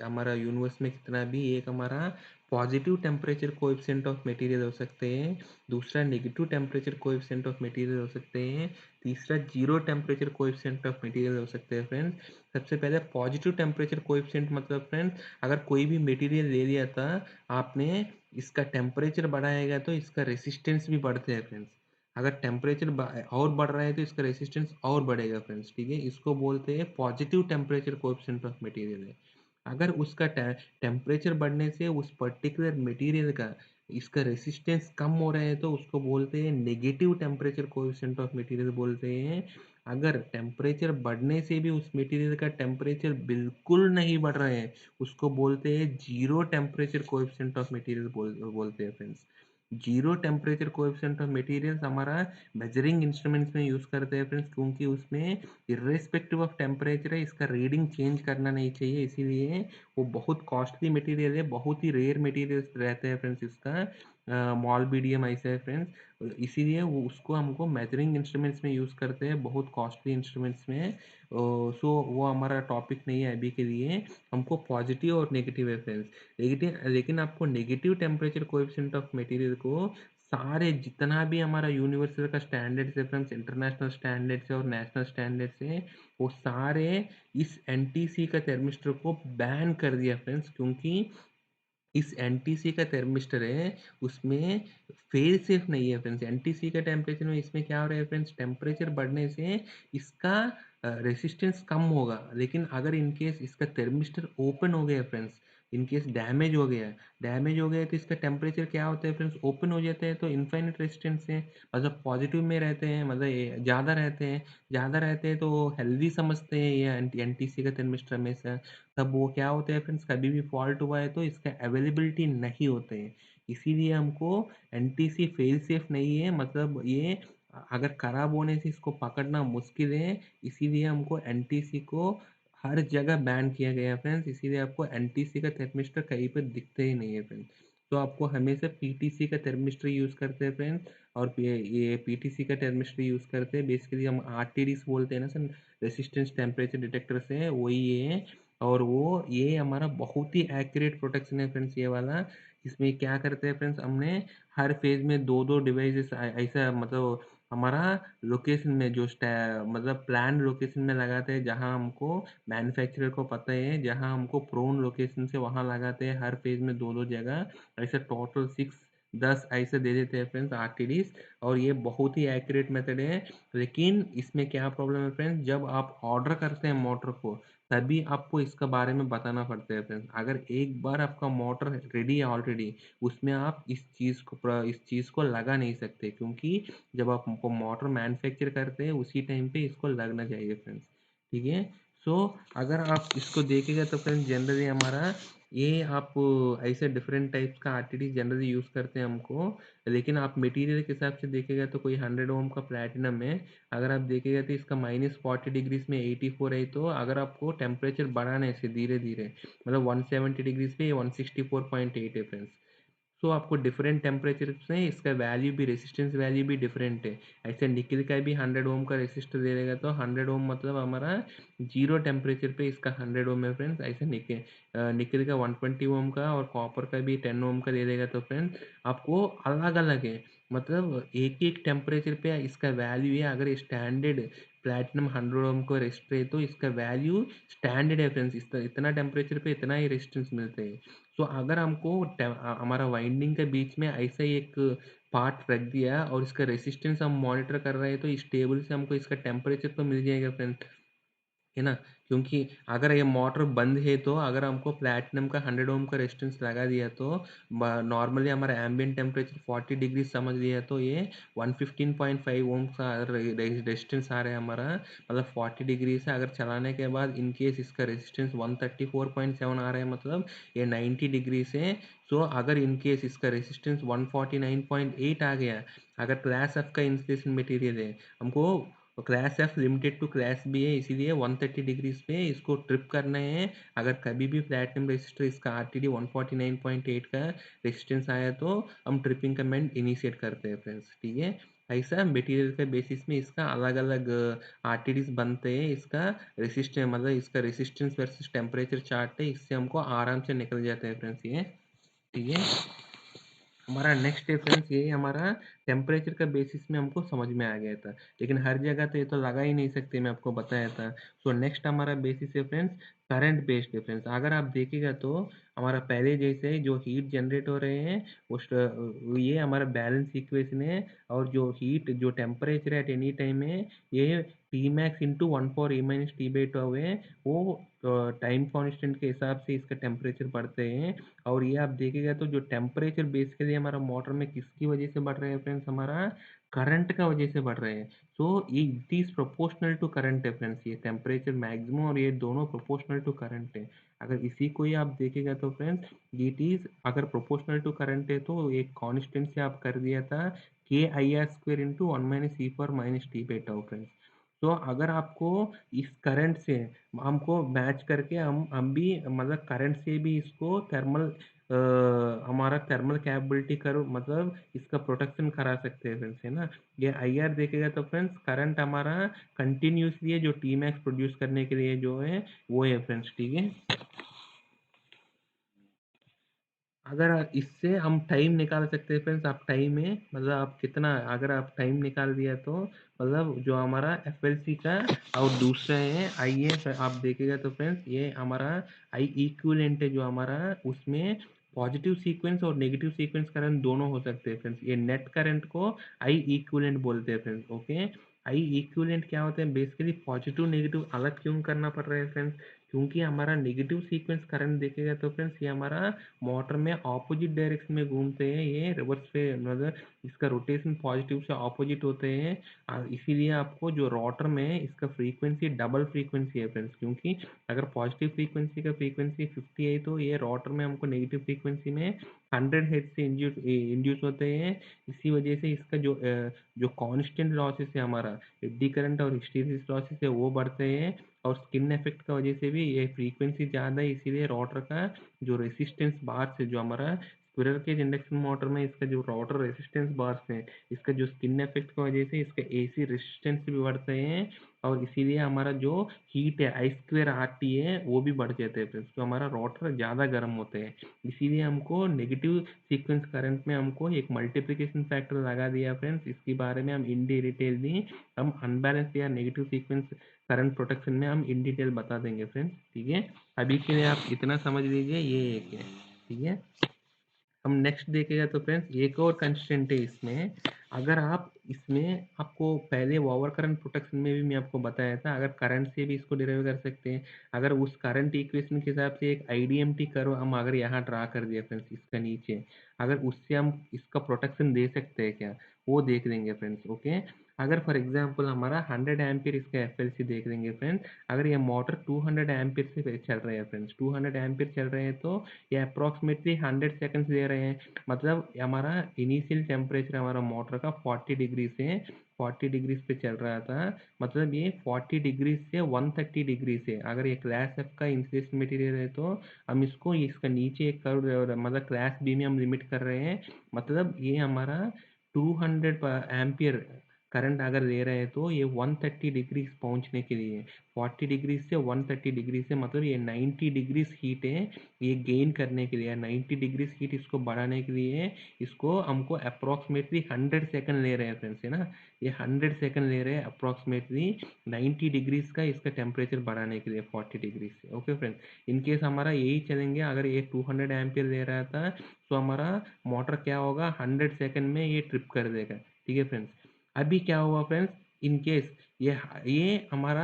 हमारा यूनिवर्स में कितना भी, एक हमारा positive temperature coefficient of material हो सकते हैं, दूसरा negative temperature coefficient of material हो सकते हैं, तीसरा zero temperature coefficient of material हो सकते हैं फ्रेंड्स। सबसे पहले पॉजिटिव टेम्परेचर कोएफिशिएंट मतलब फ्रेंड्स, अगर कोई भी मटेरियल ले लिया था आपने, इसका टेम्परेचर बढ़ाएगा तो इसका रेसिस्टेंस भी बढ़ते हैं फ्रेंड्स। अगर टेम्परेचर और बढ़ रहा है तो इसका रेसिस्टेंस और बढ़ेगा फ्रेंड्स। ठीक है, इसको बोलते हैं positive temperature coefficient of material है। अगर उसका टेम्परेचर बढ़ने से उस पर्टिकुलर मटेरियल का इसका रेसिस्टेंस कम हो रहा है तो उसको बोलते हैं negative temperature coefficient of material बोलते हैं। अगर टेम्परेचर बढ़ने से भी उस मटेरियल का टेम्परेचर बिल्कुल नहीं बढ़ रहा है, उसको बोलते हैं zero temperature coefficient of material बोलते हैं friends. Zero temperature coefficient of materials हमारा मेजरिंग इंस्ट्रूमेंट्स में यूज़ करते हैं फ्रेंड्स, क्योंकि उसमें इर्रेस्पेक्टिव ऑफ टेम्परेचर है, इसका रीडिंग चेंज करना नहीं चाहिए, इसीलिए वो बहुत कॉस्टली मटेरियल है, बहुत ही रेयर मटेरियल्स रहते हैं फ्रेंड्स इसका मॉलबिडियम ऐसा है फ्रेंड्स, इसीलिए वो उसको हमको मेजरिंग इंस्ट्रूमेंट्स में यूज़ करते हैं, बहुत कॉस्टली इंस्ट्रूमेंट्स में। सो वो हमारा टॉपिक नहीं है अभी के लिए, हमको पॉजिटिव और नेगेटिव है फ्रेंड्स। लेकिन लेकिन आपको negative temperature coefficient of material को सारे जितना भी हमारा यूनिवर्सल का स्टैंडर्ड्स है फ्रेंड्स, इंटरनेशनल स्टैंडर्ड्स है और नेशनल स्टैंडर्ड्स है, वो सारे इस एनटीसी का थर्मिस्टर को बैन कर दिया फ्रेंड्स, क्योंकि इस एनटीसी का थर्मिस्टर है उसमें फेल सेफ नहीं है फ्रेंड्स। एनटीसी का टेम्परेचर में इसमें क्या हो रहा है फ्रेंड्स, टेम्परेचर बढ़ने से इसका रेसिस्टेंस कम होगा, लेकिन अगर इनकेस इसका थर्मिस्टर ओपन हो गया फ्रेंड्स, इनकेस डैमेज हो गया तो इसका टेम्परेचर क्या होता है फ्रेंड्स, ओपन हो जाता है तो इनफाइनाइट रेजिस्टेंस है, मतलब पॉजिटिव में रहते हैं, मतलब ज़्यादा रहते हैं तो हेल्दी समझते हैं ये एनटीसी का थर्मिस्टर हमेशा। तब वो क्या होता है फ्रेंड्स, कभी भी फॉल्ट हुआ है तो इसका अवेलेबिलिटी नहीं होते हैं, इसीलिए हमको एनटीसी फेल सेफ नहीं है, मतलब ये अगर खराब होने से इसको पकड़ना मुश्किल है, इसीलिए हमको एनटीसी को हर जगह बैन किया गया है फ्रेंड्स, इसीलिए आपको एनटीसी का थर्मिस्टर कहीं पर दिखते ही नहीं है फ्रेंड्स। तो आपको हमेशा पीटीसी का थर्मिस्टर यूज़ करते हैं फ्रेंड्स, और ये पीटीसी का थर्मिस्टर यूज़ करते हैं, बेसिकली हम आरटीडीस बोलते हैं ना सर, रेसिस्टेंस टेम्परेचर डिटेक्टर से, वही ये है। और वो ये हमारा बहुत ही एक्यूरेट प्रोटेक्शन है फ्रेंड्स ये वाला। इसमें क्या करते हैं फ्रेंड्स, हमने हर फेज में दो दो डिवाइसेस ऐसा, मतलब हमारा लोकेशन में जो मतलब प्लान लोकेशन में लगाते हैं, जहाँ हमको मैन्युफैक्चरर को पता है, जहाँ हमको प्रोन लोकेशन से वहाँ लगाते हैं, हर फेज में दो दो जगह ऐसे टोटल 6-10 ऐसे दे देते हैं फ्रेंड्स आरटीडीज। और ये बहुत ही एक्यूरेट मेथड है, लेकिन इसमें क्या प्रॉब्लम है फ्रेंड्स, जब आप ऑर्डर करते हैं मोटर को, तभी आपको इसका बारे में बताना पड़ता है फ्रेंड्स। अगर एक बार आपका मोटर रेडी है ऑलरेडी, उसमें आप इस चीज़ को लगा नहीं सकते, क्योंकि जब आप मोटर मैन्युफैक्चर करते हैं उसी टाइम पे इसको लगना चाहिए फ्रेंड्स, ठीक है। सो अगर आप इसको देखेंगे तो फ्रेंड्स जनरली हमारा ये आप ऐसे डिफरेंट टाइप्स का आरटीडी जनरली यूज़ करते हैं हमको, लेकिन आप मटेरियल के हिसाब से देखेगा तो कोई 100 ओम का प्लैटिनम है, अगर आप देखेगा तो इसका -40 डिग्रीज में 84 है, तो अगर आपको टेम्परेचर बढ़ाने से धीरे धीरे, मतलब 170 डिग्रीज पे 164.8 है फ्रेंड्स। सो आपको डिफरेंट टेम्परेचर में इसका वैल्यू भी, रेसिस्टेंस वैल्यू भी डिफरेंट है। ऐसे निकल का भी 100 ओम का रेसिस्टर दे देगा, तो 100 ओम मतलब हमारा जीरो टेम्परेचर पे इसका 100 ओम है फ्रेंड्स। ऐसे निकल का 120 ओम का और कॉपर का भी 10 ओम का दे देगा, तो फ्रेंड्स आपको अलग अलग है, मतलब एक एक टेम्परेचर पे इसका वैल्यू है। अगर स्टैंडर्ड प्लैटिनम 100 ओम को रेसिस्टर है तो इसका वैल्यू स्टैंडर्ड है फ्रेंड्स, इतना टेम्परेचर पे इतना ही रेजिस्टेंस मिलते हैं। तो अगर हमको हमारा वाइंडिंग के बीच में ऐसा ही एक पार्ट रख दिया और इसका रेसिस्टेंस हम मॉनिटर कर रहे हैं, तो इस टेबल से हमको इसका टेम्परेचर तो मिल जाएगा फ्रेंड, है ना। क्योंकि अगर ये मोटर बंद है तो अगर हमको प्लैटिनम का 100 ओम का रेजिस्टेंस लगा दिया तो नॉर्मली हमारा एम्बिएंट टेम्परेचर 40 डिग्री समझ लिया, तो ये 115.5 ओम का रेजिस्टेंस आ रहा है हमारा, मतलब 40 डिग्री से अगर चलाने के बाद इन केस इसका रेजिस्टेंस 134.7 आ रहा है, मतलब ये 90 डिग्री से। सो अगर इन केस इसका रेजिस्टेंस 149.8 आ गया, अगर क्लास एफ का इंसुलेशन मटेरियल है, हमको class F limited to class B है, इसीलिए 130 डिग्रीज पे इसको ट्रिप करना है। अगर कभी भी प्लैटिनम रेजिस्टर इसका आरटीडी 149.8 का रेजिस्टेंस आया तो हम ट्रिपिंग कमेंट इनिशिएट करते हैं फ्रेंड्स, ठीक है। ऐसा मटेरियल के बेसिस में इसका अलग अलग आरटीडीज बनते हैं, इसका रेसिस्टेंस, मतलब इसका रेसिस्टेंस वर्सेस टेम्परेचर चार्ट है, इससे हमको आराम से निकल जाते हैं फ्रेंड्स ये, ठीक है। हमारा नेक्स्ट रेफरेंस ये हमारा टेम्परेचर का बेसिस में हमको समझ में आ गया था, लेकिन हर जगह तो ये तो लगा ही नहीं सकते, मैं आपको बताया था। सो नेक्स्ट हमारा basis reference current based reference. अगर आप देखेगा तो हमारा पहले जैसे जो हीट जनरेट हो रहे हैं ये हमारा बैलेंस इक्वेशन है, और जो हीट जो टेम्परेचर एट एनी टाइम है, ये टी मैक्स इंटू 1/(e−t/2) है, वो टाइम कांस्टेंट के हिसाब से इसका टेम्परेचर बढ़ते हैं। और ये आप देखिएगा तो जो टेम्परेचर बेसिकली हमारा मोटर में किसकी वजह से बढ़ रहा है फ्रेंड्स, हमारा करंट का वजह से बढ़ रहे हैं। So it is proportional to current difference, ये टेम्परेचर मैक्सिमम और ये दोनों प्रोपोर्शनल टू करंट है। अगर इसी को ही आप देखेगा तो फ्रेंड्स इट इज, अगर प्रोपोर्शनल टू करंट है तो एक कांस्टेंट से आप कर दिया था के I R square into one minus e पर माइनस टी बेटा फ्रेंड्स। तो अगर आपको इस करंट से हमको मैच करके हम भी मतलब करंट से भी इसको थर्मल हमारा थर्मल कैपेबिलिटी कर्व मतलब इसका प्रोटेक्शन करा सकते हैं फ्रेंड्स, है ना। ये आई आर देखेगा तो फ्रेंड्स करंट हमारा कंटिन्यूसली है जो टी मैक्स प्रोड्यूस करने के लिए जो है वो है फ्रेंड्स, ठीक है। अगर इससे हम टाइम निकाल सकते हैं फ्रेंड्स, आप टाइम में मतलब आप कितना, अगर आप टाइम निकाल दिया तो मतलब जो हमारा एफ एल सी का और दूसरा है आई ए आप देखेगा तो फ्रेंड्स ये हमारा आई इक्विवेलेंट है जो हमारा उसमें पॉजिटिव सीक्वेंस और नेगेटिव सीक्वेंस करंट दोनों हो सकते हैं फ्रेंड्स। ये नेट करंट को आई इक्विवेलेंट बोलते हैं फ्रेंड्स, ओके। आई इक्विवेलेंट क्या होते हैं बेसिकली, पॉजिटिव नेगेटिव अलग क्यों करना पड़ रहा है फ्रेंड्स, क्योंकि हमारा नेगेटिव सीक्वेंस करंट देखेगा तो फ्रेंड्स ये हमारा मोटर में ऑपोजिट डायरेक्शन में घूमते हैं, ये रिवर्स पे मतलब इसका रोटेशन पॉजिटिव से ऑपोजिट होते हैं। इसीलिए आपको जो रोटर में इसका फ्रीक्वेंसी डबल फ्रीक्वेंसी है फ्रेंड्स, क्योंकि अगर पॉजिटिव फ्रीक्वेंसी का फ्रीक्वेंसी 50 है तो ये रोटर में हमको नेगेटिव फ्रीक्वेंसी में 100 हेड से इंड्यूस होते हैं। इसी वजह से इसका जो कांस्टेंट लॉसेस है हमारा एडी करंट और हिस्टैरिसीस लॉसेस है वो बढ़ते हैं। और स्किन इफेक्ट का वजह से भी ये फ्रीक्वेंसी ज़्यादा है, इसीलिए रोटर का जो रेसिस्टेंस बार्स है जो हमारा स्क्विरल केज इंडक्शन मोटर में इसका जो रोटर रेसिस्टेंस बार्स है इसका जो स्किन इफेक्ट की वजह से इसका एसी रेसिस्टेंस भी बढ़ते हैं। और इसीलिए हमारा जो हीट है आई स्क्वेयर आर टी है वो भी बढ़ जाते हैं फ्रेंड्स, तो हमारा रोटर ज़्यादा गर्म होते हैं। इसीलिए हमको नेगेटिव सीक्वेंस करंट में हमको एक मल्टीप्लिकेशन फैक्टर लगा दिया फ्रेंड्स, इसके बारे में हम इन डिटेल नहीं, हम अनबैलेंस या नेगेटिव सीक्वेंस करंट प्रोटेक्शन में हम इन डिटेल बता देंगे फ्रेंड्स, ठीक है। अभी के लिए आप इतना समझ लीजिए ये एक है, ठीक है। हम नेक्स्ट देखेगा तो फ्रेंड्स एक और कंस्टेंट है इसमें, अगर आप इसमें आपको पहले ओवर करंट प्रोटेक्शन में भी मैं आपको बताया था, अगर करंट से भी इसको डिराइव कर सकते हैं। अगर उस करंट इक्वेशन के हिसाब से एक आईडीएमटी कर्व हम अगर यहाँ ड्रा कर दिया फ्रेंड्स इसका नीचे, अगर उससे हम इसका प्रोटेक्शन दे सकते हैं क्या, वो देख लेंगे फ्रेंड्स, ओके। अगर फॉर एग्जांपल हमारा 100 एम्पीयर इसका एफएलसी देख लेंगे फ्रेंड्स, अगर ये मोटर 200 एम्पीयर से चल रहे हैं फ्रेंड्स, 200 एम्पीयर चल रहे हैं तो ये अप्रॉक्सीमेटली 100 सेकंड्स दे रहे हैं। मतलब हमारा इनिशियल टेम्परेचर हमारा मोटर का 40 डिग्री से 40 डिग्रीज पे चल रहा था। मतलब ये 40 डिग्रीज से 130 डिग्री से, अगर ये क्लास एफ का इंसुलेशन मटेरियल है तो हम इसको इसका नीचे एक कर्व मतलब क्लास बी में हम लिमिट कर रहे हैं। मतलब ये हमारा 200 एम्पियर करंट अगर ले रहे हैं तो ये 130 डिग्रीज पहुंचने के लिए, 40 डिग्री से 130 डिग्री से मतलब ये 90 डिग्रीज हीट है, ये गेन करने के लिए 90 डिग्रीज हीट इसको बढ़ाने के लिए इसको हमको अप्रॉक्सीमेटली 100 सेकंड ले रहे हैं फ्रेंड्स, है ना। ये 100 सेकंड ले रहे हैं अप्रॉक्सीमेटली 90 डिग्रीज का इसका टेम्परेचर बढ़ाने के लिए 40 डिग्री से, ओके फ्रेंड्स। इन केस हमारा यही चलेंगे, अगर ये 200 एम्पियर ले रहा था तो हमारा मोटर क्या होगा 100 सेकंड में ये ट्रिप कर देगा, ठीक है फ्रेंड्स। अभी क्या हुआ फ्रेंड्स, इन केस ये हमारा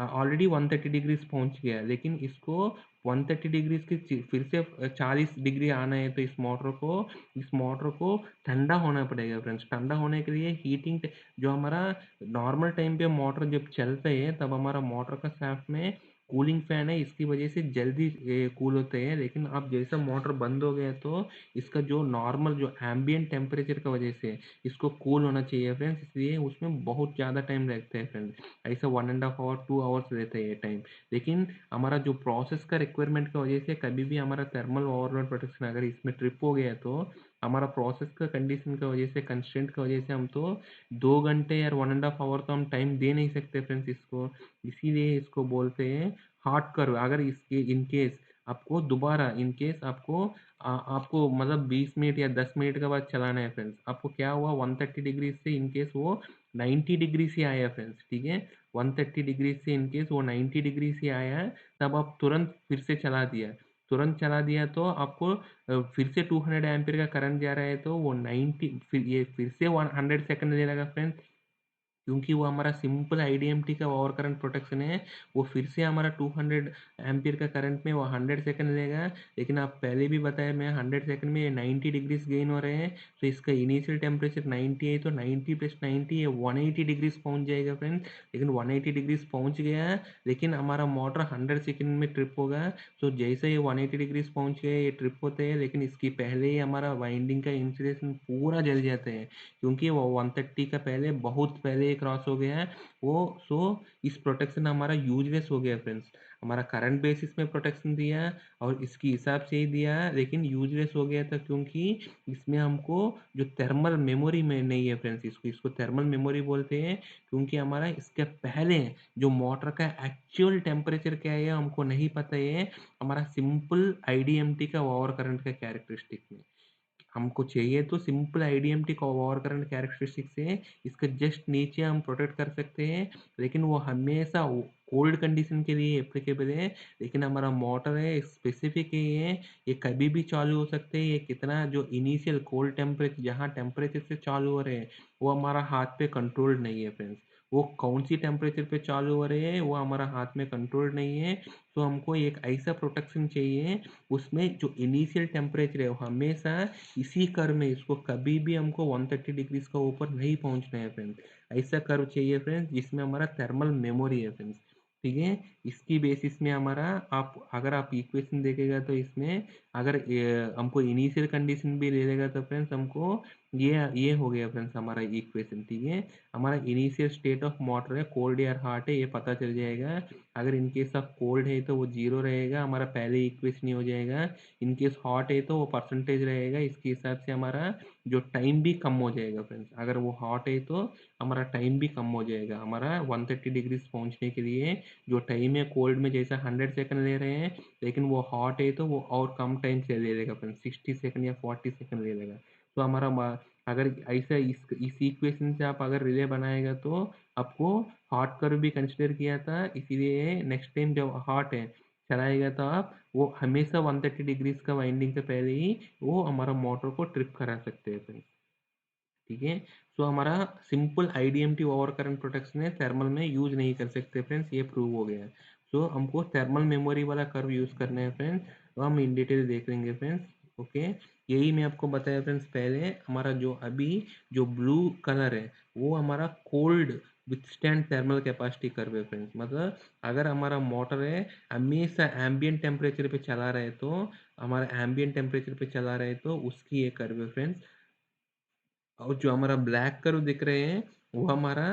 ऑलरेडी 130 डिग्रीज पहुंच गया है, लेकिन इसको 130 डिग्रीज की फिर से 40 डिग्री आना है तो इस मोटर को ठंडा होना पड़ेगा फ्रेंड्स। ठंडा होने के लिए हीटिंग जो हमारा नॉर्मल टाइम पे मोटर जब चलते हैं तब हमारा मोटर का शाफ्ट में कूलिंग फैन है, इसकी वजह से जल्दी कूल होते हैं। लेकिन अब जैसा मोटर बंद हो गया तो इसका जो नॉर्मल जो एम्बियंट टेम्परेचर की वजह से इसको कूल होना चाहिए फ्रेंड्स, इसलिए उसमें बहुत ज़्यादा टाइम लगता है फ्रेंड्स। ऐसा 1.5 आवर 2 आवर्स रहता है ये टाइम। लेकिन हमारा जो प्रोसेस का रिक्वायरमेंट की वजह से कभी भी हमारा थर्मल ओवरलोड प्रोटेक्शन अगर इसमें ट्रिप हो गया तो हमारा प्रोसेस का कंडीशन की वजह से कंस्ट्रेंट की वजह से हम तो 2 घंटे या 1.5 आवर तो हम टाइम दे नहीं सकते फ्रेंड्स इसको। इसीलिए इसको बोलते हैं हार्ड कर्व। अगर इसके इन केस आपको दोबारा इन केस आपको मतलब 20 मिनट या 10 मिनट के बाद चलाना है फ्रेंड्स, आपको क्या हुआ 130 डिग्री से इन केस वो 90 डिग्री से आया फ्रेंड्स, ठीक है। 130 डिग्री से इन केस वो 90 डिग्री से आया है, तब आप तुरंत फिर से चला दिया, तुरंत चला दिया तो आपको फिर से 200 एम्पीयर का करंट जा रहा है तो वो 90 फिर से 100 सेकंड ले लगा फ्रेंड्स। क्योंकि वो हमारा सिंपल आईडीएमटी का ओवर करंट प्रोटेक्शन है। वो फिर से हमारा 200 एम्पीयर का करंट में वो 100 सेकंड लेगा। लेकिन आप पहले भी बताया मैं 100 सेकंड में 90 डिग्रीज गेन हो रहे हैं। तो इसका इनिशियल टेम्परेचर 90 है, तो 90 प्लस 90 ये 180 डिग्रीज पहुंच जाएगा फ्रेंड्स। लेकिन 180 डिग्रीज पहुंच गया है, लेकिन हमारा मोटर 100 सेकंड में ट्रिप होगा। तो जैसे ये 180 डिग्रीज पहुंच गए, ये ट्रिप होते हैं, लेकिन इसकी पहले ही हमारा वाइंडिंग का इंसुलेशन पूरा जल जाते हैं, क्योंकि वो 130 का पहले बहुत पहले ही क्रॉस हो गया है वो। सो इस प्रोटेक्शन हमारा यूजलेस हो गया फ्रेंड्स। हमारा करंट बेसिस में प्रोटेक्शन दिया और इसकी हिसाब से ही दिया, लेकिन यूजलेस हो गया था क्योंकि इसमें हमको जो थर्मल मेमोरी में नहीं है फ्रेंड्स। इसको इसको थर्मल मेमोरी बोलते हैं, क्योंकि हमारा इसके पहले जो मोटर का एक्चुअल टेम्परेचर क्या है हमको नहीं पता है। हमारा सिंपल आईडीएमटी का ओवर करंट का कैरेक्टरिस्टिक में हमको चाहिए, तो सिंपल आईडीएमटी का ओवर करंट कैरेक्टरिस्टिक से इसके जस्ट नीचे हम प्रोटेक्ट कर सकते हैं। लेकिन वो हमेशा कोल्ड कंडीशन के लिए एप्लीकेबल है। लेकिन हमारा मोटर है स्पेसिफिक है, ये कभी भी चालू हो सकते हैं। ये कितना जो इनिशियल कोल्ड टेम्परेचर जहाँ टेम्परेचर से चालू हो रहे हैं वो हमारा हाथ पे कंट्रोल्ड नहीं है फ्रेंड्स। वो कौन सी टेम्परेचर पे चालू हो रहे हैं वो हमारा हाथ में कंट्रोल्ड नहीं है। तो हमको एक ऐसा प्रोटेक्शन चाहिए उसमें जो इनिशियल टेम्परेचर है वो हमेशा इसी कर्व में, इसको कभी भी हमको 130 डिग्रीज का ऊपर नहीं पहुंचना है फ्रेंड्स। ऐसा कर्व चाहिए फ्रेंड्स जिसमें हमारा थर्मल मेमोरी है फ्रेंड्स। ठीक है, इसकी बेसिस में हमारा आप अगर आप इक्वेशन देखेगा तो इसमें अगर हमको इनिशियल कंडीशन भी ले लेगा तो फ्रेंड्स हमको ये हो गया फ्रेंड्स हमारा इक्वेशन। ठीक है, हमारा इनिशियल स्टेट ऑफ मोटर है कोल्ड या हॉट है ये पता चल जाएगा। अगर इनकेस ऑफ कोल्ड है तो वो जीरो रहेगा, हमारा पहले इक्वेशन ही हो जाएगा। इनकेस हॉट है तो वो परसेंटेज रहेगा, इसके हिसाब से हमारा जो टाइम भी कम हो जाएगा फ्रेंड्स। अगर वो हॉट है तो हमारा टाइम भी कम हो जाएगा। हमारा 130 डिग्रीज पहुंचने के लिए जो टाइम है कोल्ड में जैसा 100 सेकंड ले रहे हैं, लेकिन वो हॉट है तो वो और कम टाइम से ले लेगा फ्रेंड्स, 60 सेकंड या 40 सेकंड ले लेगा। तो हमारा अगर ऐसा इस इक्वेशन से आप अगर रिले बनाएगा तो आपको हॉट कर्व भी कंसिडर किया था, इसीलिए नेक्स्ट टाइम जब हॉट है चलाएगा तो आप वो हमेशा 130 डिग्रीज का वाइंडिंग से पहले ही वो हमारा मोटर को ट्रिप करा सकते हैं फ्रेंड्स। ठीक है, सो हमारा सिंपल आईडीएमटी ओवर करंट प्रोटेक्शन है, थर्मल में यूज नहीं कर सकते फ्रेंड्स, ये प्रूव हो गया है। सो हमको थर्मल मेमोरी वाला कर्व यूज करना है फ्रेंड्स, तो हम इन डिटेल देख लेंगे फ्रेंड्स। ओके, यही मैं आपको बताया फ्रेंड्स। पहले हमारा जो अभी जो ब्लू कलर है वो हमारा cold withstand thermal capacity curve है फ्रेंड्स। मतलब अगर हमारा मोटर है हमेशा एम्बियंट टेम्परेचर पे चला रहे तो हमारा एम्बियंट टेम्परेचर पे चला रहे तो उसकी ये कर्व है फ्रेंड्स। और जो हमारा ब्लैक कर्व दिख रहे हैं वो हमारा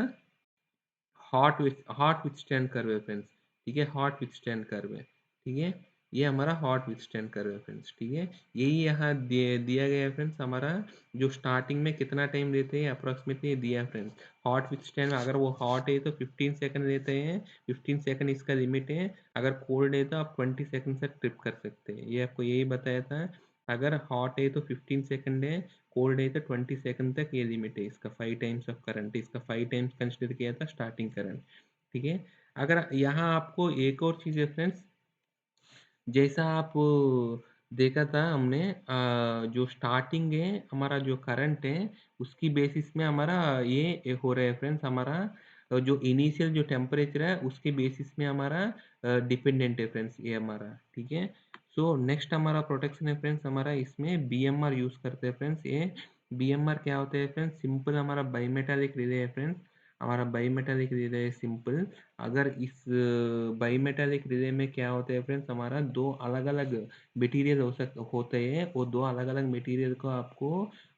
हॉट विथस्टैंड कर्व है फ्रेंड्स। ठीक है, हॉट विथस्टैंड कर्व है। ठीक है, ये हमारा हॉट विथस्टैंड कर्व है फ्रेंड्स। ठीक है, यही यहाँ दिया गया है फ्रेंड्स। हमारा जो स्टार्टिंग में कितना टाइम लेते हैं अप्रोक्सीमेटली दिया है फ्रेंड्स। हॉट विथस्टैंड अगर वो हॉट है तो 15 सेकंड लेते हैं, 15 सेकंड इसका लिमिट है। अगर कोल्ड है तो आप 20 सेकंड से ट्रिप कर सकते हैं, ये आपको यही बताया था। अगर हॉट है तो 15 सेकंड है, कोल्ड है तो 20 सेकंड तक ये लिमिट है इसका। 5 टाइम्स ऑफ करंट, इसका 5 टाइम्स कंसिडर किया था स्टार्टिंग करंट। ठीक है, अगर यहाँ आपको एक और चीज़ है फ्रेंड्स, जैसा आप देखा था हमने जो स्टार्टिंग है हमारा जो करंट है उसकी बेसिस में हमारा ये हो रहा है फ्रेंड्स। हमारा जो इनिशियल जो टेम्परेचर है उसके बेसिस में हमारा डिपेंडेंट है फ्रेंड्स ये हमारा। ठीक है, सो नेक्स्ट हमारा प्रोटेक्शन है फ्रेंड्स, हमारा इसमें बीएमआर यूज़ करते हैं फ्रेंड्स। ये बीएमआर क्या होता है फ्रेंड्स, सिंपल हमारा बाईमेटालिक रिले है फ्रेंड्स। हमारा बाईमेटालिक रिले है सिंपल। अगर इस बाईमेटालिक रिले में क्या होता है फ्रेंड्स, हमारा दो अलग अलग मटेरियल होते हैं। वो दो अलग अलग मटेरियल को आपको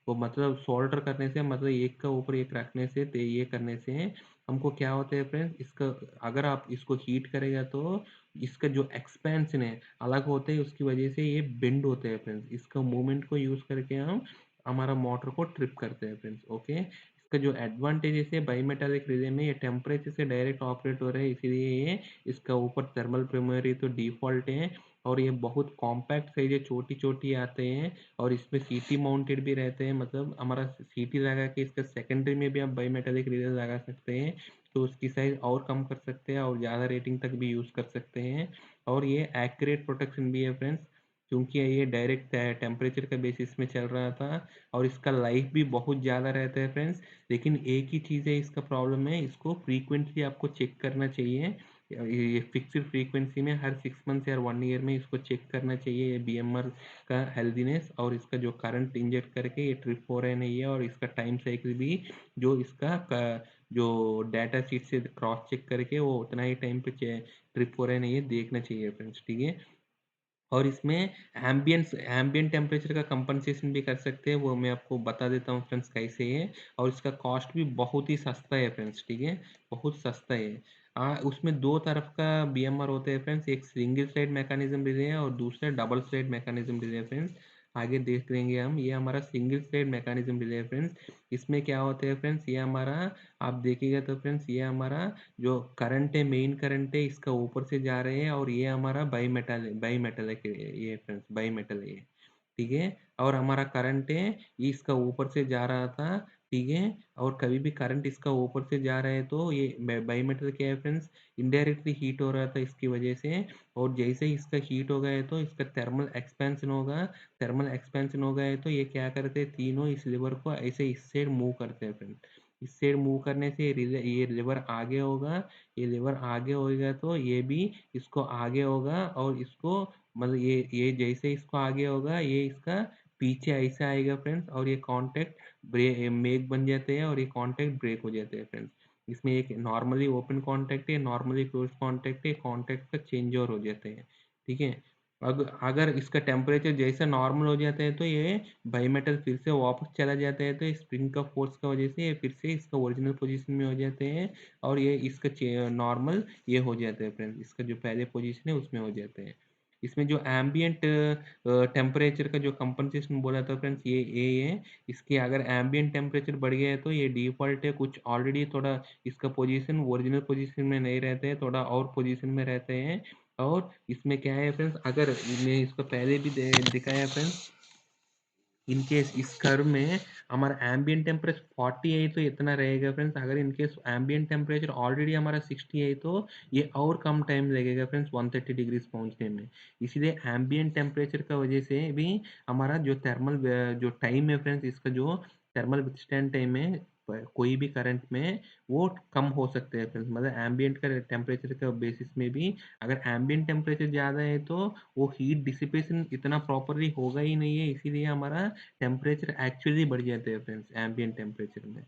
वो मतलब सोल्डर करने से, मतलब एक का ऊपर एक रखने से ये करने से हमको क्या होता है फ्रेंड्स, इसका अगर आप इसको हीट करेगा तो इसका जो एक्सपेंशन है अलग होते हैं, उसकी वजह से ये बेंड होते हैं फ्रेंड्स। इसका मूवमेंट को यूज करके हम हमारा मोटर को ट्रिप करते हैं फ्रेंड्स। ओके, इसका जो एडवांटेज है बाईमेटालिक रिले में ये टेम्परेचर से डायरेक्ट ऑपरेट हो रहा है, इसीलिए ये इसका ऊपर थर्मल मेमोरी तो डिफॉल्ट है। और ये बहुत कॉम्पैक्ट साइज है, छोटी छोटी आते हैं। और इसमें सीटी माउंटेड भी रहते हैं, मतलब हमारा सीटी लगा के इसका सेकेंडरी में भी आप बाईमेटालिक रिले लगा सकते हैं, तो उसकी साइज और कम कर सकते हैं और ज़्यादा रेटिंग तक भी यूज़ कर सकते हैं। और ये एक्यूरेट प्रोटेक्शन भी है फ्रेंड्स। क्योंकि ये डायरेक्ट टेम्परेचर के बेसिस में चल रहा था और इसका लाइफ भी बहुत ज़्यादा रहता है फ्रेंड्स। लेकिन एक ही चीज़ है, इसका प्रॉब्लम है, इसको फ्रीक्वेंटली आपको चेक करना चाहिए। ये फिक्स्ड फ्रीक्वेंसी में हर 6 मंथ्स या 1 ईयर में इसको चेक करना चाहिए, ये बीएमआर का हेल्दीनेस और इसका जो करंट इंजेक्ट करके ये ट्रिप हो रहा है नहीं है, और इसका टाइम साइकिल भी जो इसका जो डाटा शीट से क्रॉस चेक करके वो उतना ही टाइम पे ट्रिप हो रहा है नहीं है देखना चाहिए फ्रेंड्स, ठीक है। और इसमें एम्बिएंट टेम्परेचर का कंपनसेशन भी कर सकते हैं, वो मैं आपको बता देता हूँ फ्रेंड्स कैसे है। और इसका कॉस्ट भी बहुत ही सस्ता है फ्रेंड्स, ठीक है, बहुत सस्ता है। उसमें दो तरफ का बीएमआर होते हैं फ्रेंड्स, एक सिंगल स्लाइड मैकेनिज्म रिले है और दूसरा डबल स्लाइड मैकेनिज्म रिले है फ्रेंड्स। आगे देख लेंगे हम, ये हमारा सिंगल स्लाइड मैकेनिज्म रिले है फ्रेंड्स। इसमें क्या होता है फ्रेंड्स, ये हमारा, आप देखिएगा तो फ्रेंड्स, ये हमारा जो करंट है, मेन करंट है, इसका ऊपर से जा रहे हैं, और ये हमारा बाई मेटल है ये फ्रेंड्स, बाई मेटल है ये, ठीक है। और हमारा करंट है, ये इसका ऊपर से जा रहा था, ठीक है। और कभी भी करंट इसका ऊपर से जा रहा है तो ये बाई मेटल क्या है फ्रेंड्स, इनडायरेक्टली हीट हो रहा था इसकी वजह से। और जैसे ही इसका हीट हो गया है तो इसका थर्मल एक्सपेंशन होगा। थर्मल एक्सपेंशन हो गया है तो ये क्या करते हैं, तीनों इस लीवर को ऐसे इस साइड मूव करते हैं फ्रेंड्स। इस साइड मूव करने से ये लीवर आगे होगा। ये लीवर आगे होएगा तो ये भी इसको आगे होगा, और इसको मतलब ये जैसे इसको आगे होगा, ये इसका पीछे ऐसा आएगा फ्रेंड्स, और ये कांटेक्ट मेक बन जाते हैं और ये कांटेक्ट ब्रेक हो जाते हैं फ्रेंड्स। इसमें एक नॉर्मली ओपन कांटेक्ट है, नॉर्मली क्लोज कांटेक्ट है, कांटेक्ट का चेंज ओवर हो जाते हैं, ठीक है। अगर इसका टेम्परेचर जैसा नॉर्मल हो जाता है तो ये बाई मेटल फिर से वापस चला जाता है, तो स्प्रिंग का फोर्स का वजह से ये फिर से इसका ओरिजिनल पोजीशन में हो जाते हैं, और ये इसका नॉर्मल ये हो जाता है फ्रेंड्स, इसका जो पहले पोजीशन है उसमें हो जाते हैं। इसमें जो एम्बियंट टेम्परेचर का जो कंपनसेशन बोला था फ्रेंड्स, ये है। इसके अगर एम्बियंट टेम्परेचर बढ़ गया है तो ये डिफॉल्ट है, कुछ ऑलरेडी थोड़ा इसका पोजीशन ओरिजिनल पोजीशन में नहीं रहते हैं, थोड़ा और पोजीशन में रहते हैं। और इसमें क्या है फ्रेंड्स, अगर मैं इसको पहले भी दिखाया फ्रेंड्स, इन केस इस कर्व में हमारा एम्बियंट टेम्परेचर 40 है तो इतना रहेगा फ्रेंड्स। अगर in case ambient temperature already हमारा 60 है तो ये और कम टाइम लगेगा फ्रेंड्स 130 डिग्रीज पहुंचने में। इसीलिए एम्बियंट टेम्परेचर का वजह से भी हमारा जो थर्मल जो टाइम है फ्रेंड्स, इसका जो थर्मल विथस्टैंड टाइम है कोई भी करंट में, वो कम हो सकते हैं फ्रेंड्स। मतलब एम्बियंट का टेम्परेचर का बेसिस में भी अगर एम्बियंट टेम्परेचर ज़्यादा है तो वो हीट डिसिपेशन इतना प्रॉपरली होगा ही नहीं है, इसीलिए हमारा टेम्परेचर एक्चुअली बढ़ जाते हैं फ्रेंड्स एम्बियंट टेम्परेचर में।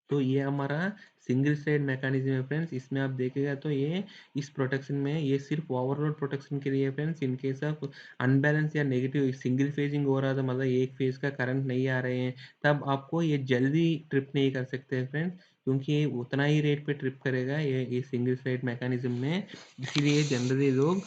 तो ये हमारा सिंगल साइड मैकेनिज्म है फ्रेंड्स। इसमें आप देखेगा तो ये इस प्रोटेक्शन में ये सिर्फ ओवरलोड प्रोटेक्शन के लिए है friends. In case of unbalance या नेगेटिव सिंगल फेजिंग हो रहा था, मतलब एक फेज का करंट नहीं आ रहे हैं, तब आपको ये जल्दी ट्रिप नहीं कर सकते हैं फ्रेंड्स, क्योंकि ये उतना ही रेट पे ट्रिप करेगा ये सिंगल साइड मैकेनिज्म में। इसीलिए जनरली लोग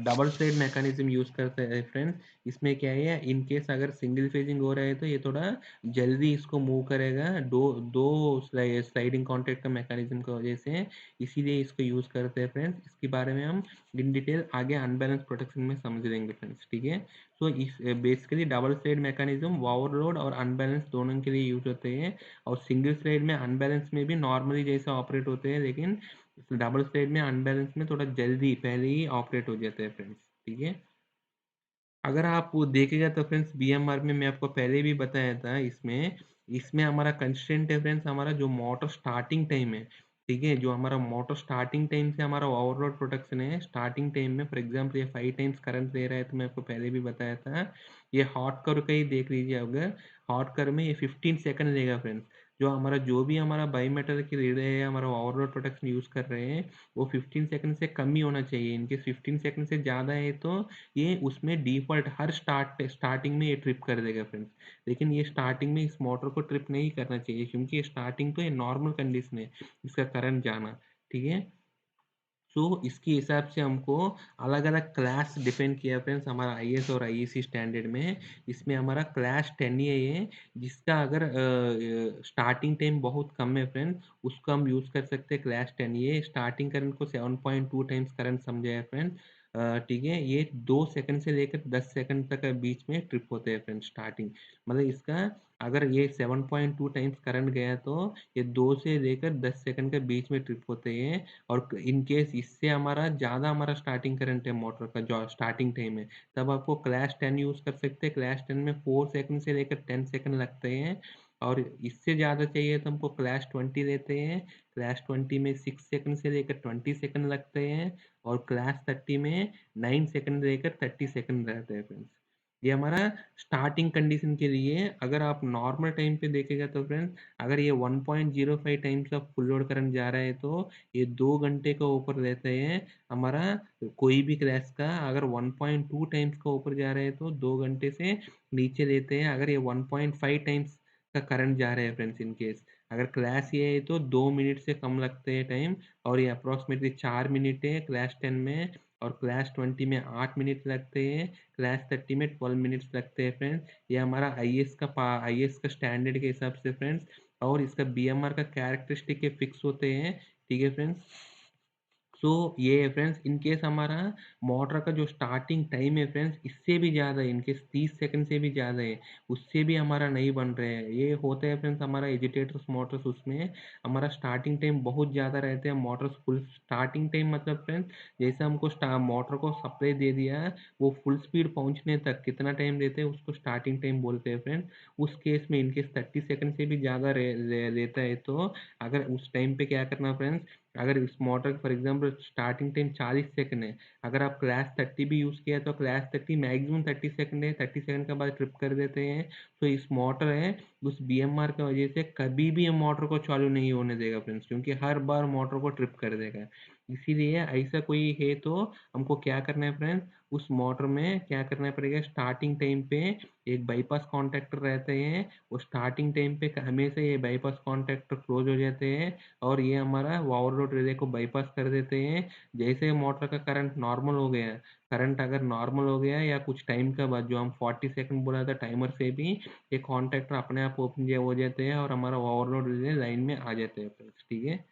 डबल साइड मैकेनिज्म यूज करते हैं फ्रेंड्स। इसमें क्या है, इन केस अगर सिंगल फेजिंग हो रहा है तो ये थोड़ा जल्दी इसको मूव करेगा, दो दो स्लाइडिंग कॉन्टैक्ट का मैकेनिज्म की वजह से, इसीलिए इसको यूज करते हैं फ्रेंड्स। इसके बारे में हम इन डिटेल आगे अनबैलेंस प्रोटेक्शन में समझ लेंगे फ्रेंड्स, ठीक है। सो इस basically double slide mechanism overload और अनबैलेंस दोनों के लिए यूज होते हैं। और सिंगल स्लाइड में अनबैलेंस में भी नॉर्मली जैसा ऑपरेट होते हैं, लेकिन डबल स्लाइड में अनबैलेंस में थोड़ा जल्दी पहले ही ऑपरेट हो जाते हैं फ्रेंड्स, ठीक है। अगर आप वो देखेगा तो फ्रेंड्स बीएमआर में मैं आपको पहले भी बताया था, इसमें इसमें हमारा कंस्टेंट है फ्रेंड्स, हमारा जो मोटर स्टार्टिंग टाइम है, ठीक है। जो हमारा मोटर स्टार्टिंग टाइम से हमारा ओवरलोड प्रोडक्शन है, स्टार्टिंग टाइम में फॉर एग्जांपल ये 5 टाइम्स करंट दे रहा है तो मैं आपको पहले भी बताया था, ये हॉट कर्व का ही देख लीजिए। अगर हॉट कर्व में ये 15 सेकंड लेगा फ्रेंड्स, जो भी हमारा बाई मेटल की रिले है, हमारा ओवरलोड प्रोडक्शन यूज कर रहे हैं, वो 15 सेकंड से कम ही होना चाहिए। इनके 15 सेकंड से ज़्यादा है तो ये उसमें डिफ़ॉल्ट हर स्टार्टिंग में ये ट्रिप कर देगा फ्रेंड्स। लेकिन ये स्टार्टिंग में इस मोटर को ट्रिप नहीं करना चाहिए, क्योंकि ये स्टार्टिंग तो ये नॉर्मल कंडीशन है इसका करंट जाना, ठीक है। सो इसके हिसाब से हमको अलग अलग क्लास डिफाइन किया फ्रेंड्स हमारा आईएस और आईईसी स्टैंडर्ड में। इसमें हमारा क्लास 10 ही है ये, जिसका अगर स्टार्टिंग टाइम बहुत कम है फ्रेंड्स, उसको हम यूज़ कर सकते हैं क्लास 10। ये स्टार्टिंग करंट को 7.2 टाइम्स करंट समझा है फ्रेंड्स। ठीक है, ये 2 सेकंड से लेकर 10 सेकंड तक के बीच में ट्रिप होते हैं फ्रेंड्स स्टार्टिंग। मतलब इसका अगर ये 7.2 टाइम्स करंट गया तो ये 2 से लेकर 10 सेकंड के बीच में ट्रिप होते हैं। और इन केस इससे हमारा ज़्यादा हमारा स्टार्टिंग करंट है मोटर का जो स्टार्टिंग टाइम है, तब आपको क्लैश 10 यूज़ कर सकते हैं। क्लैश 10 में 4 सेकंड से लेकर 10 सेकंड लगते हैं। और इससे ज़्यादा चाहिए तो हमको क्लैश 20 लेते हैं। क्लैश 20 में 6 सेकंड से लेकर 20 सेकंड लगते हैं। और क्लैश 30 में 9 सेकंड से लेकर 30 सेकंड रहते हैं फ्रेंड्स। ये हमारा स्टार्टिंग कंडीशन के लिए है। अगर आप नॉर्मल टाइम पे देखेगा तो फ्रेंड्स, अगर ये 1.05 टाइम्स का फुल लोड करंट जा रहा है तो ये 2 घंटे का ऊपर रहते हैं हमारा कोई भी क्लैश का। अगर 1.2 टाइम्स का ऊपर जा रहा है तो 2 घंटे से नीचे लेते हैं। अगर ये 1.5 टाइम्स का करंट जा रहा है फ्रेंड्स, इन केस अगर क्लैश ये है तो 2 मिनट से कम लगते हैं टाइम। और ये अप्रॉक्सीमेटली 4 मिनट है क्लैश 10 में। और क्लैश 20 में 8 मिनट लगते हैं। क्लैश 30 में 12 मिनट्स लगते हैं फ्रेंड्स। ये हमारा आई एस का स्टैंडर्ड के हिसाब से फ्रेंड्स। और इसका बीएमआर का कैरेक्टरिस्टिक के फिक्स होते हैं। ठीक है फ्रेंड्स। सो ये है फ्रेंड्स, इन केस हमारा मोटर का जो स्टार्टिंग टाइम है फ्रेंड्स, इससे भी ज़्यादा है, इन केस 30 सेकंड से भी ज़्यादा है, उससे भी हमारा नहीं बन रहे हैं। ये होता है फ्रेंड्स हमारा एजिटेटर्स मोटर्स, उसमें हमारा स्टार्टिंग टाइम बहुत ज़्यादा रहते हैं। मोटर्स फुल स्टार्टिंग टाइम मतलब फ्रेंड्स, जैसे हमको मोटर को सप्लाई दे दिया, वो फुल स्पीड पहुंचने तक कितना टाइम देते हैं उसको स्टार्टिंग टाइम बोलते हैं फ्रेंड्स। उस केस में इनकेस 30 सेकंड से भी ज़्यादा रहता है तो अगर उस टाइम पे क्या करना फ्रेंड्स, अगर इस motor for example starting time 40 second है, अगर आप क्लैश 30 भी यूज़ किया तो क्लैश 30 मैक्सिमम 30 सेकंड है, 30 सेकंड के बाद ट्रिप कर देते हैं। तो इस मोटर है उस बीएमआर की वजह से कभी भी ये मोटर को चालू नहीं होने देगा फ्रेंड्स, क्योंकि हर बार मोटर को ट्रिप कर देगा। इसीलिए ऐसा कोई है तो हमको क्या करना है फ्रेंड्स, उस मोटर में क्या करना पड़ेगा, स्टार्टिंग टाइम पे एक बाईपास कॉन्टैक्टर रहते हैं। वो स्टार्टिंग टाइम पे हमेशा ये बाईपास कॉन्टैक्टर क्लोज हो जाते हैं। और ये हमारा ओवरलोड रिले को बाईपास कर देते हैं। जैसे मोटर का करंट नॉर्मल हो गया, करंट अगर नॉर्मल हो गया या कुछ टाइम के बाद जो हम 40 सेकंड बोला था टाइमर से भी, ये कॉन्टैक्टर अपने आप ओपन हो जाते हैं और हमारा ओवरलोड रिले लाइन में आ जाते हैं फ्रेंड्स। ठीक है,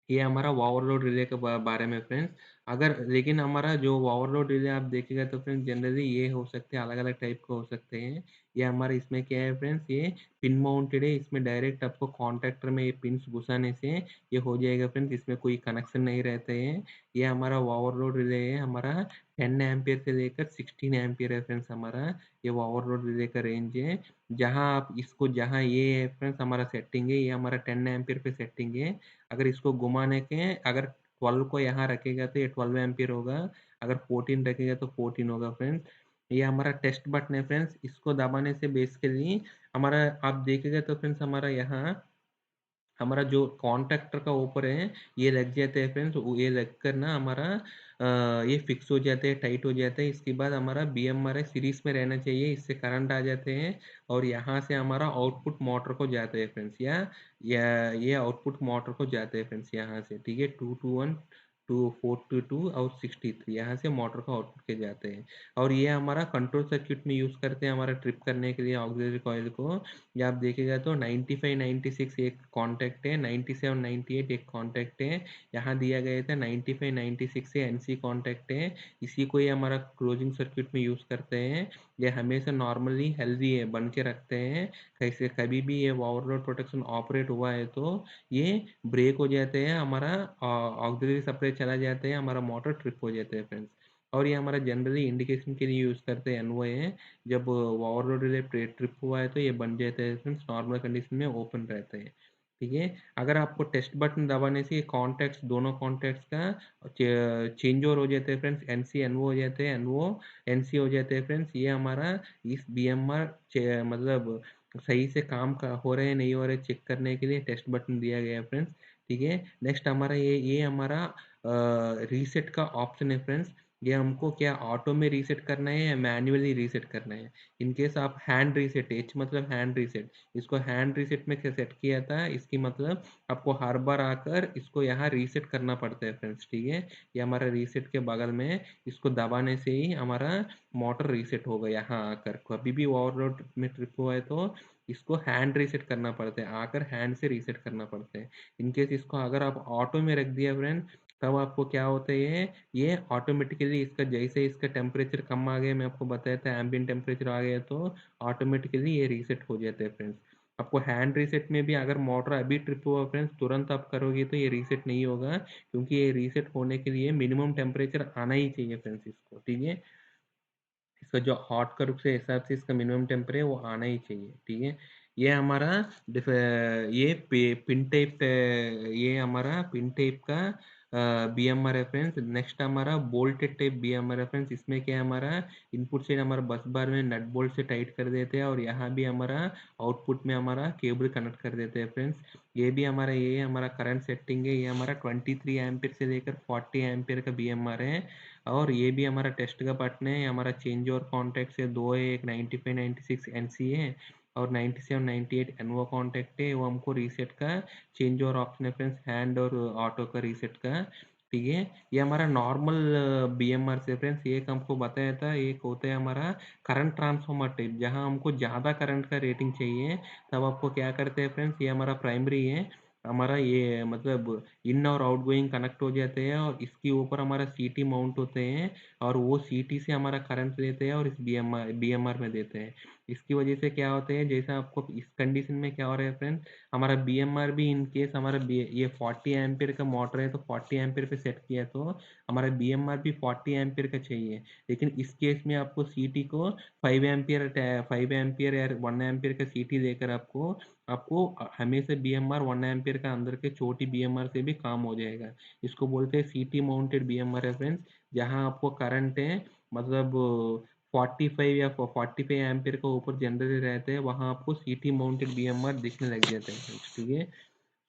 ये हमारा ओवरलोड रिले के बारे में फ्रेंड्स। अगर लेकिन हमारा जो ओवरलोड रिले आप देखिएगा तो फ्रेंड्स जनरली ये हो सकते हैं, अलग अलग टाइप के हो सकते हैं। ये हमारे इसमें क्या है फ्रेंड्स, ये पिन माउंटेड है, इसमें डायरेक्ट आपको कॉन्टैक्टर में ये पिन्स घुसाने से ये हो जाएगा फ्रेंड्स, इसमें कोई कनेक्शन नहीं रहते हैं। ये हमारा ओवरलोड रिले है, हमारा 10 एम्पियर से लेकर 16 एम्पियर है फ्रेंड्स हमारा। ये ओवरलोड रिले का रेंज है। जहाँ आप इसको, जहाँ ये है फ्रेंड्स हमारा सेटिंग है, ये हमारा 10 एम्पियर पे सेटिंग है। अगर इसको घुमाने के, अगर 12 को यहाँ रखेगा तो ये 12 एम्पियर होगा। अगर 14 रखेगा तो 14 होगा फ्रेंड्स। ये हमारा टेस्ट बटन है फ्रेंड्स, इसको दबाने से बेसिकली हमारा आप देखेगा तो फ्रेंड्स हमारा यहाँ हमारा जो कॉन्टैक्टर का ऊपर है ये लग जाते हैं फ्रेंड्स। ये लग कर ना हमारा ये फिक्स हो जाते हैं, टाइट हो जाते हैं। इसके बाद हमारा बीएमआर है सीरीज में रहना चाहिए, इससे करंट आ जाते हैं। और यहाँ से हमारा आउटपुट मोटर को जाते हैं फ्रेंड्स, या ये आउटपुट मोटर को जाते हैं फ्रेंड्स यहाँ से। ठीक है, 221 422 और 63 यहाँ से मोटर का आउटपुट के जाते हैं। और ये हमारा कंट्रोल सर्किट में यूज़ करते हैं हमारा ट्रिप करने के लिए ऑक्सिलरी कॉइल को। ये आप देखिएगा तो 95 96 एक कॉन्टैक्ट है, 97 98 एक कॉन्टैक्ट है। यहाँ दिया गया था 95 96 से एनसी कॉन्टैक्ट है। इसी को ये हमारा क्लोजिंग सर्किट में यूज़ करते हैं। ये हमेशा नॉर्मली हेल्दी है, बन के रखते हैं। कैसे कभी भी ये ओवरलोड प्रोटेक्शन ऑपरेट हुआ है तो ये ब्रेक हो जाते हैं, हमारा ऑक्सिलरी सप्लाई चला जाते हैं, हमारा मोटर ट्रिप हो जाते हैं फ्रेंड्स। और ये हमारा जनरली इंडिकेशन के लिए यूज़ करते हैं एनओए है। जब ओवरलोड रिले ट्रिप हुआ है तो ये बन जाते हैं फ्रेंड्स, नॉर्मल कंडीशन में ओपन रहते हैं। ठीक है, अगर आपको टेस्ट बटन दबाने से कॉन्टैक्ट्स, दोनों कॉन्टैक्ट्स का चेंज ओवर हो जाते हैं फ्रेंड्स, एनसी एनओ हो जाते हैं, एनओ एनसी हो जाते हैं फ्रेंड्स। ये हमारा इस बीएमआर मतलब सही से काम का हो रहे हैं नहीं हो रहे चेक करने के लिए टेस्ट बटन दिया गया है फ्रेंड्स। ठीक है, नेक्स्ट हमारा ये हमारा रीसेट का ऑप्शन है फ्रेंड्स। ये हमको क्या ऑटो में रीसेट करना है या मैन्युअली रीसेट करना है। इन केस आप हैंड रीसेट, एच मतलब हैंड रीसेट, इसको हैंड रीसेट में सेट किया था, इसकी मतलब आपको हर बार आकर इसको यहाँ रीसेट करना पड़ता है फ्रेंड्स। ठीक है, ये हमारा रीसेट के बगल में, इसको दबाने से ही हमारा मोटर रीसेट होगा। यहाँ आकर कभी भी ओवरलोड में ट्रिप हुआ है तो इसको हैंड रीसेट करना पड़ता है, आकर हैंड से रीसेट करना पड़ता है। इनकेस इसको अगर आप ऑटो में रख दिया फ्रेंड तब आपको क्या होता है ये ऑटोमेटिकली इसका जैसे इसका टेम्परेचर कम आ गया, मैं आपको बताया था एम्बिएंट टेम्परेचर आ गया तो ऑटोमेटिकली ये रीसेट हो जाता है फ्रेंड्स। आपको हैंड रीसेट में भी अगर मोटर अभी ट्रिप हुआ फ्रेंड्स तुरंत आप करोगे तो ये रीसेट नहीं होगा, क्योंकि ये रीसेट होने के लिए मिनिमम टेम्परेचर आना ही चाहिए फ्रेंड्स इसको, ठीक है। इसका जो हॉट कर्व से हिसाब से इसका मिनिमम टेम्परेचर है वो आना ही चाहिए, ठीक है। ये हमारा ये पिन टाइप, ये हमारा पिन टाइप का बीएमआर है फ्रेंड्स। नेक्स्ट हमारा बोल्टेड टाइप बीएमआर है फ्रेंड्स। इसमें क्या है हमारा इनपुट साइड हमारा बस बार में नट बोल्ट से टाइट कर देते हैं और यहाँ भी हमारा आउटपुट में हमारा केबल कनेक्ट कर देते हैं फ्रेंड्स। ये भी हमारा ये हमारा करंट सेटिंग है, ये हमारा 23 एम्पियर से लेकर 40 एम्पियर का बीएमआर है। और ये भी हमारा टेस्ट का पार्टनर है, हमारा चेंज ओवर कॉन्टैक्ट से दो है, एक 95 96 एनसी है और 97 98 एनवो कॉन्टैक्ट है। वो हमको रीसेट का चेंज ओवर ऑप्शन है फ्रेंड्स, हैंड और ऑटो का रीसेट का, ठीक है। ये हमारा नॉर्मल बीएमआर से फ्रेंड्स, एक हमको बताया था एक होता है हमारा करंट ट्रांसफार्मर टाइप, जहाँ हमको ज़्यादा करंट का रेटिंग चाहिए तब आपको क्या करते हैं फ्रेंड्स, ये हमारा प्राइमरी है, हमारा ये मतलब इन और आउट गोइंग कनेक्ट हो जाते हैं और इसके ऊपर हमारा सीटी माउंट होते हैं और वो सीटी से हमारा करंट लेते हैं और इस बीएमआर में देते हैं। इसकी वजह से क्या होते हैं, जैसा आपको इस कंडीशन में क्या हो रहा है फ्रेंड, हमारा बीएमआर भी इन केस हमारा ये 40 एम्पियर का मोटर है तो 40 एम्पियर पे सेट किया तो हमारा बीएमआर भी 40 एम्पियर का चाहिए। लेकिन इस केस में आपको सीटी को 5 एम्पियर या 1 एम्पियर का सीटी देकर आपको आपको हमेशा बीएमआर 1 एम्पियर का अंदर के छोटी बीएमआर से भी काम हो जाएगा। इसको बोलते हैं सीटी माउंटेड बीएमआर रेफरेंस, जहाँ आपको करंट है मतलब 45 या 45 एम्पियर का ऊपर जनरली रहते हैं, वहाँ आपको सीटी माउंटेड बीएमआर दिखने लग जाते हैं, ठीक है।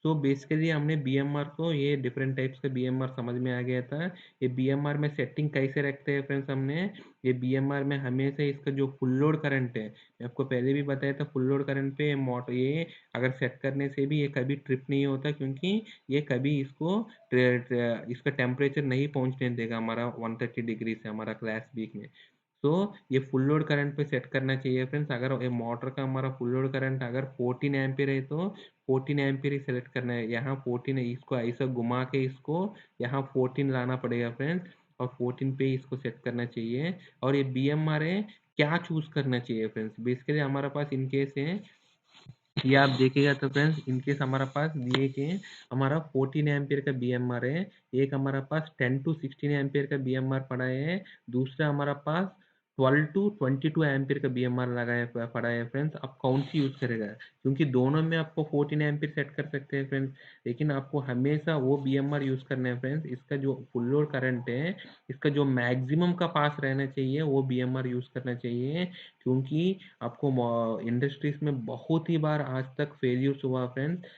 तो बेसिकली हमने बीएमआर को ये डिफरेंट टाइप्स का बीएमआर समझ में आ गया था। ये बीएमआर में सेटिंग कैसे रखते हैं फ्रेंड्स हमने, ये बीएमआर में हमेशा इसका जो फुल लोड करंट है, मैं आपको पहले भी बताया था, फुल लोड करंट पे मोटर ये अगर सेट करने से भी ये कभी ट्रिप नहीं होता, क्योंकि ये कभी इसको इसका टेम्परेचर नहीं पहुंचने देगा हमारा 130 डिग्री से हमारा क्लास वीक में। तो ये फुल लोड करंट पे सेट करना चाहिए फ्रेंड्स। अगर ये मोटर का हमारा फुल लोड करंट अगर 14 एम्पीयर है तो 14 एम्पीयर ही सेलेक्ट करना है। यहाँ 14 है, इसको ऐसा घुमा के इसको यहाँ 14 लाना पड़ेगा फ्रेंड्स और 14 पे इसको सेट करना चाहिए। और ये बी एम आर है, क्या चूज करना चाहिए फ्रेंड्स, बेसिकली हमारे पास इनकेस है, ये आप देखिएगा तो फ्रेंड्स इनकेस हमारा पास दिए के हमारा 14 एम्पियर का बीएमआर है, एक हमारा पास 10 to 16 एम्पियर का बीएमआर पड़ा है, दूसरा हमारा पास 12 to 22 एम्पियर का बीएमआर लगाया पड़ा है फ्रेंड्स। आप कौन सी यूज करेगा, क्योंकि दोनों में आपको 14 एम्पियर सेट कर सकते हैं फ्रेंड्स, लेकिन आपको हमेशा वो बीएमआर यूज करना है फ्रेंड्स, इसका जो फुल लोड करंट है, इसका जो मैक्सिमम का पास रहना चाहिए वो बीएमआर यूज करना चाहिए। क्योंकि आपको इंडस्ट्रीज में बहुत ही बार आज तक फेल्यूर्स हुआ फ्रेंड्स,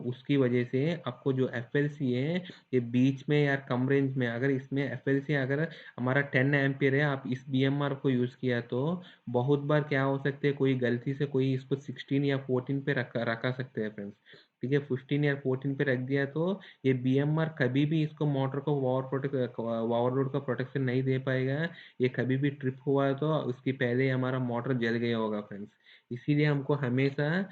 उसकी वजह से आपको जो एफ एल सी है ये बीच में या कम रेंज में, अगर इसमें एफ एल सी अगर हमारा 10 एम्पियर है, आप इस बी एम आर को यूज़ किया तो बहुत बार क्या हो सकते हैं, कोई गलती से कोई इसको 16 या 14 पे रखा सकते हैं फ्रेंड्स, ठीक है। 15 या 14 पे रख दिया तो ये बी एम आर कभी भी इसको मोटर को ओवरलोड का प्रोटेक्शन नहीं दे पाएगा। ये कभी भी ट्रिप हुआ है तो उसकी पहले ही हमारा मोटर जल गया होगा फ्रेंड्स। इसीलिए हमको हमेशा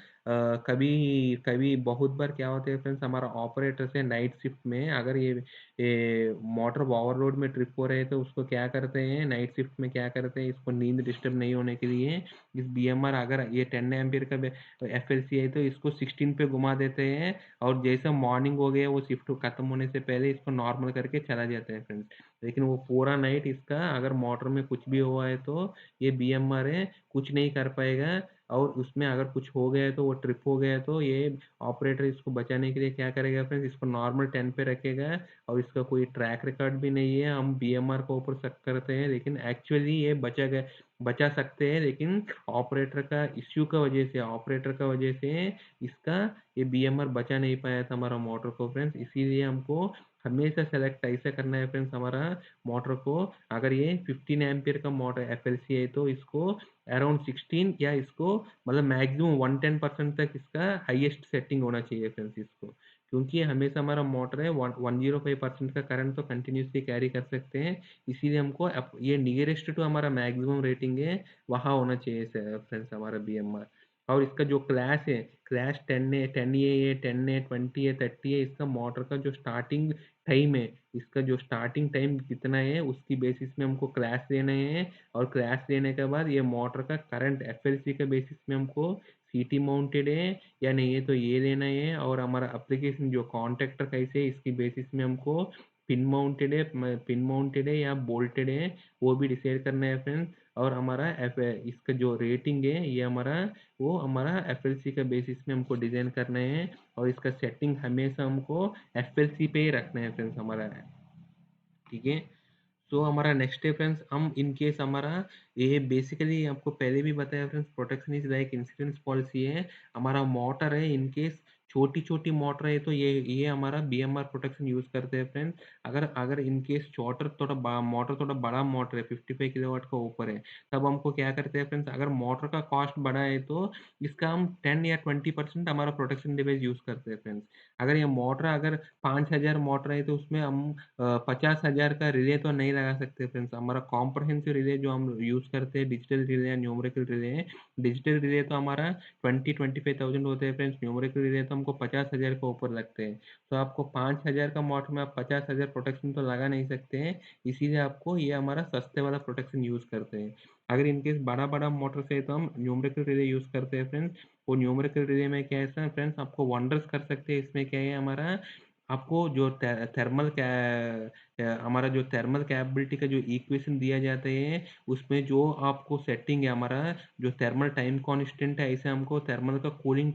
कभी कभी बहुत बार क्या होता है फ्रेंड्स, हमारा ऑपरेटर से नाइट शिफ्ट में अगर ये मोटर ओवरलोड में ट्रिप हो रहे हैं तो उसको क्या करते हैं, नाइट शिफ्ट में क्या करते हैं, इसको नींद डिस्टर्ब नहीं होने के लिए इस बीएमआर अगर ये 10 एम्पियर का एफ एल सी है तो इसको 16 पे घुमा देते हैं और जैसे मॉर्निंग हो गया वो शिफ्ट खत्म होने से पहले इसको नॉर्मल करके चला जाता है फ्रेंड्स। लेकिन वो पूरा नाइट इसका अगर मोटर में कुछ भी हुआ है तो ये बीएमआर है कुछ नहीं कर पाएगा, और उसमें अगर कुछ हो गया है तो वो ट्रिप हो गया है तो ये ऑपरेटर इसको बचाने के लिए क्या करेगा फ्रेंड्स, इसको नॉर्मल 10 पे रखेगा और इसका कोई ट्रैक रिकॉर्ड भी नहीं है। हम बीएमआर को ऊपर शक करते हैं लेकिन एक्चुअली ये बचा सकते हैं, लेकिन ऑपरेटर का इश्यू का वजह से, ऑपरेटर का वजह से इसका ये बीएमआर बचा नहीं पाया था हमारा मोटर को फ्रेंड्स। इसीलिए हमको हमेशा सेलेक्ट ऐसा करना है फ्रेंड्स हमारा मोटर को, अगर ये 15 एम्पियर का मोटर एफएलसी है तो इसको अराउंड 16 या इसको मतलब मैक्सिमम 110% तक इसका हाईएस्ट सेटिंग होना चाहिए फ्रेंड्स इसको, क्योंकि हमेशा हमारा मोटर है 105% का करंट तो कंटिन्यूसली कैरी कर सकते हैं। इसीलिए हमको ये नियरेस्ट टू हमारा मैक्सिमम रेटिंग है वहाँ होना चाहिए फ्रेंड्स हमारा बीएमआर। और इसका जो क्लास है, class 10A 10A 20A 30A, इसका मोटर का जो स्टार्टिंग टाइम है, इसका जो स्टार्टिंग टाइम कितना है उसकी बेसिस में हमको क्लास लेना है। और क्लास लेने के बाद ये मोटर का करंट एफएलसी के बेसिस में हमको सीटी माउंटेड है या नहीं है तो ये लेना है। और हमारा एप्लीकेशन जो कॉन्ट्रैक्टर कैसे है इसकी बेसिस में हमको पिन माउंटेड है या बोल्टेड है वो भी डिसाइड करना है फ्रेंड्स। और हमारा इसका जो रेटिंग है ये हमारा एफएलसी के बेसिस में हमको डिजाइन करना है। और इसका सेटिंग हमेशा हमको एफएलसी पे ही रखना है फ्रेंड्स हमारा, ठीक है। सो हमारा नेक्स्ट है फ्रेंड्स, हम इन केस हमारा ये बेसिकली आपको पहले भी बताया friends, protection is like insurance policy है। हमारा मोटर है, इन केस छोटी छोटी मोटर है तो ये हमारा बीएमआर प्रोटेक्शन यूज करते हैं फ्रेंड्स। अगर अगर इन केस छोटर थोड़ा मोटर थोड़ा बड़ा मोटर है 55 किलोवाट का ऊपर है, तब हमको क्या करते हैं फ्रेंड्स, अगर मोटर का कॉस्ट बड़ा है तो इसका हम 10 या 20% हमारा प्रोटेक्शन डिवाइस यूज करते हैं फ्रेंड्स। अगर 5,000 मोटर है तो उसमें हम 50,000 का रिले तो नहीं लगा सकते फ्रेंड्स। हमारा कॉम्प्रहेंसिव रिले जो हम यूज करते हैं डिजिटल रिले या न्यूमेरिकल रिले है। डिजिटल रिले तो हमारा 25,000 होते हैं फ्रेंड्स, न्यूमेरिकल रिले तो हमको 50,000 के ऊपर लगते हैं। तो आपको 5,000 का मोटर में आप 50,000 प्रोटेक्शन तो लगा नहीं सकते हैं, इसीलिए आपको ये हमारा सस्ते वाला प्रोटेक्शन यूज करते हैं। अगर इनकेस बड़ा बड़ा मोटर से है तो हम न्यूमेरिकल रिले यूज करते हैं फ्रेंड्स। वो न्यूमेरिकल रिले में क्या है फ्रेंड्स, आपको वंडर्स कर सकते हैं। इसमें क्या है हमारा, आपको जो हमारा जो थर्मल कैपेबिलिटी का जो इक्वेशन दिया जाता है उसमें जो आपको सेटिंग है हमारा, जो थर्मल टाइम कांस्टेंट है, ऐसे हमको थर्मल का कूलिंग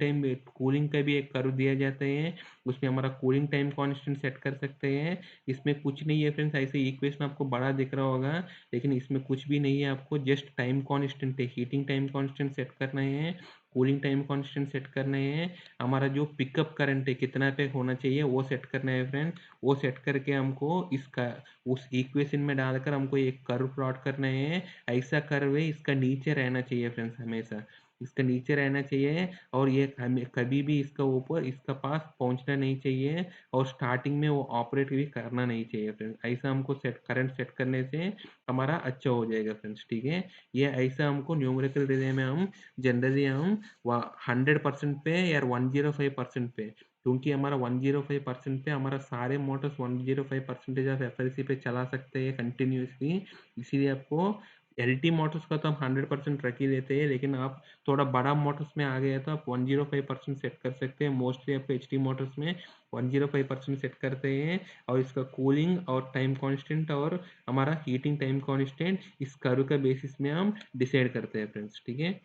का भी एक कर्व दिया जाता है, उसमें हमारा कूलिंग टाइम कांस्टेंट सेट कर सकते हैं। इसमें कुछ नहीं है फ्रेंड्स, ऐसे इक्वेशन आपको बड़ा दिख रहा होगा लेकिन इसमें कुछ भी नहीं है, आपको जस्ट टाइम कांस्टेंट है, हीटिंग टाइम कांस्टेंट सेट करना है, कूलिंग टाइम कांस्टेंट सेट करना है, हमारा जो पिकअप करंट है कितना पे होना चाहिए वो सेट करना है फ्रेंड। वो सेट करके हमको इसका उस इक्वेशन में डालकर हमको एक कर्व प्लॉट करना है। ऐसा कर्व है इसका नीचे रहना चाहिए फ्रेंड्स, हमेशा इसका नीचे रहना चाहिए। और ये हमें कभी भी इसका ऊपर इसका पास पहुंचना नहीं चाहिए और स्टार्टिंग में वो ऑपरेट भी करना नहीं चाहिए फ्रेंड्स। ऐसा हमको करंट सेट करने से हमारा अच्छा हो जाएगा फ्रेंड्स, ठीक है। ये ऐसा हमको न्यूमेरिकल रिले में हम जनरली हम 100% पे या 105% पे, क्योंकि हमारा 105% पे हमारा सारे मोटर्स 105% ऑफ एफएलसी पे चला सकते हैं कंटिन्यूसली। इसीलिए आपको एलटी मोटर्स का तो हम 100% रख ही लेते हैं, लेकिन आप थोड़ा बड़ा मोटर्स में आ गए तो आप 105% सेट कर सकते हैं। मोस्टली आपको एचटी मोटर्स में 105% सेट करते हैं। और इसका कूलिंग और टाइम कांस्टेंट और हमारा हीटिंग टाइम कांस्टेंट इस कर्व का बेसिस में हम डिसाइड करते हैं फ्रेंड्स, ठीक है।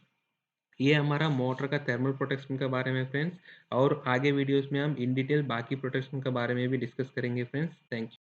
ये हमारा मोटर का थर्मल प्रोटेक्शन के बारे में फ्रेंड्स। और आगे वीडियोस में हम इन डिटेल बाकी प्रोटेक्शन के बारे में भी डिस्कस करेंगे फ्रेंड्स। Thank you.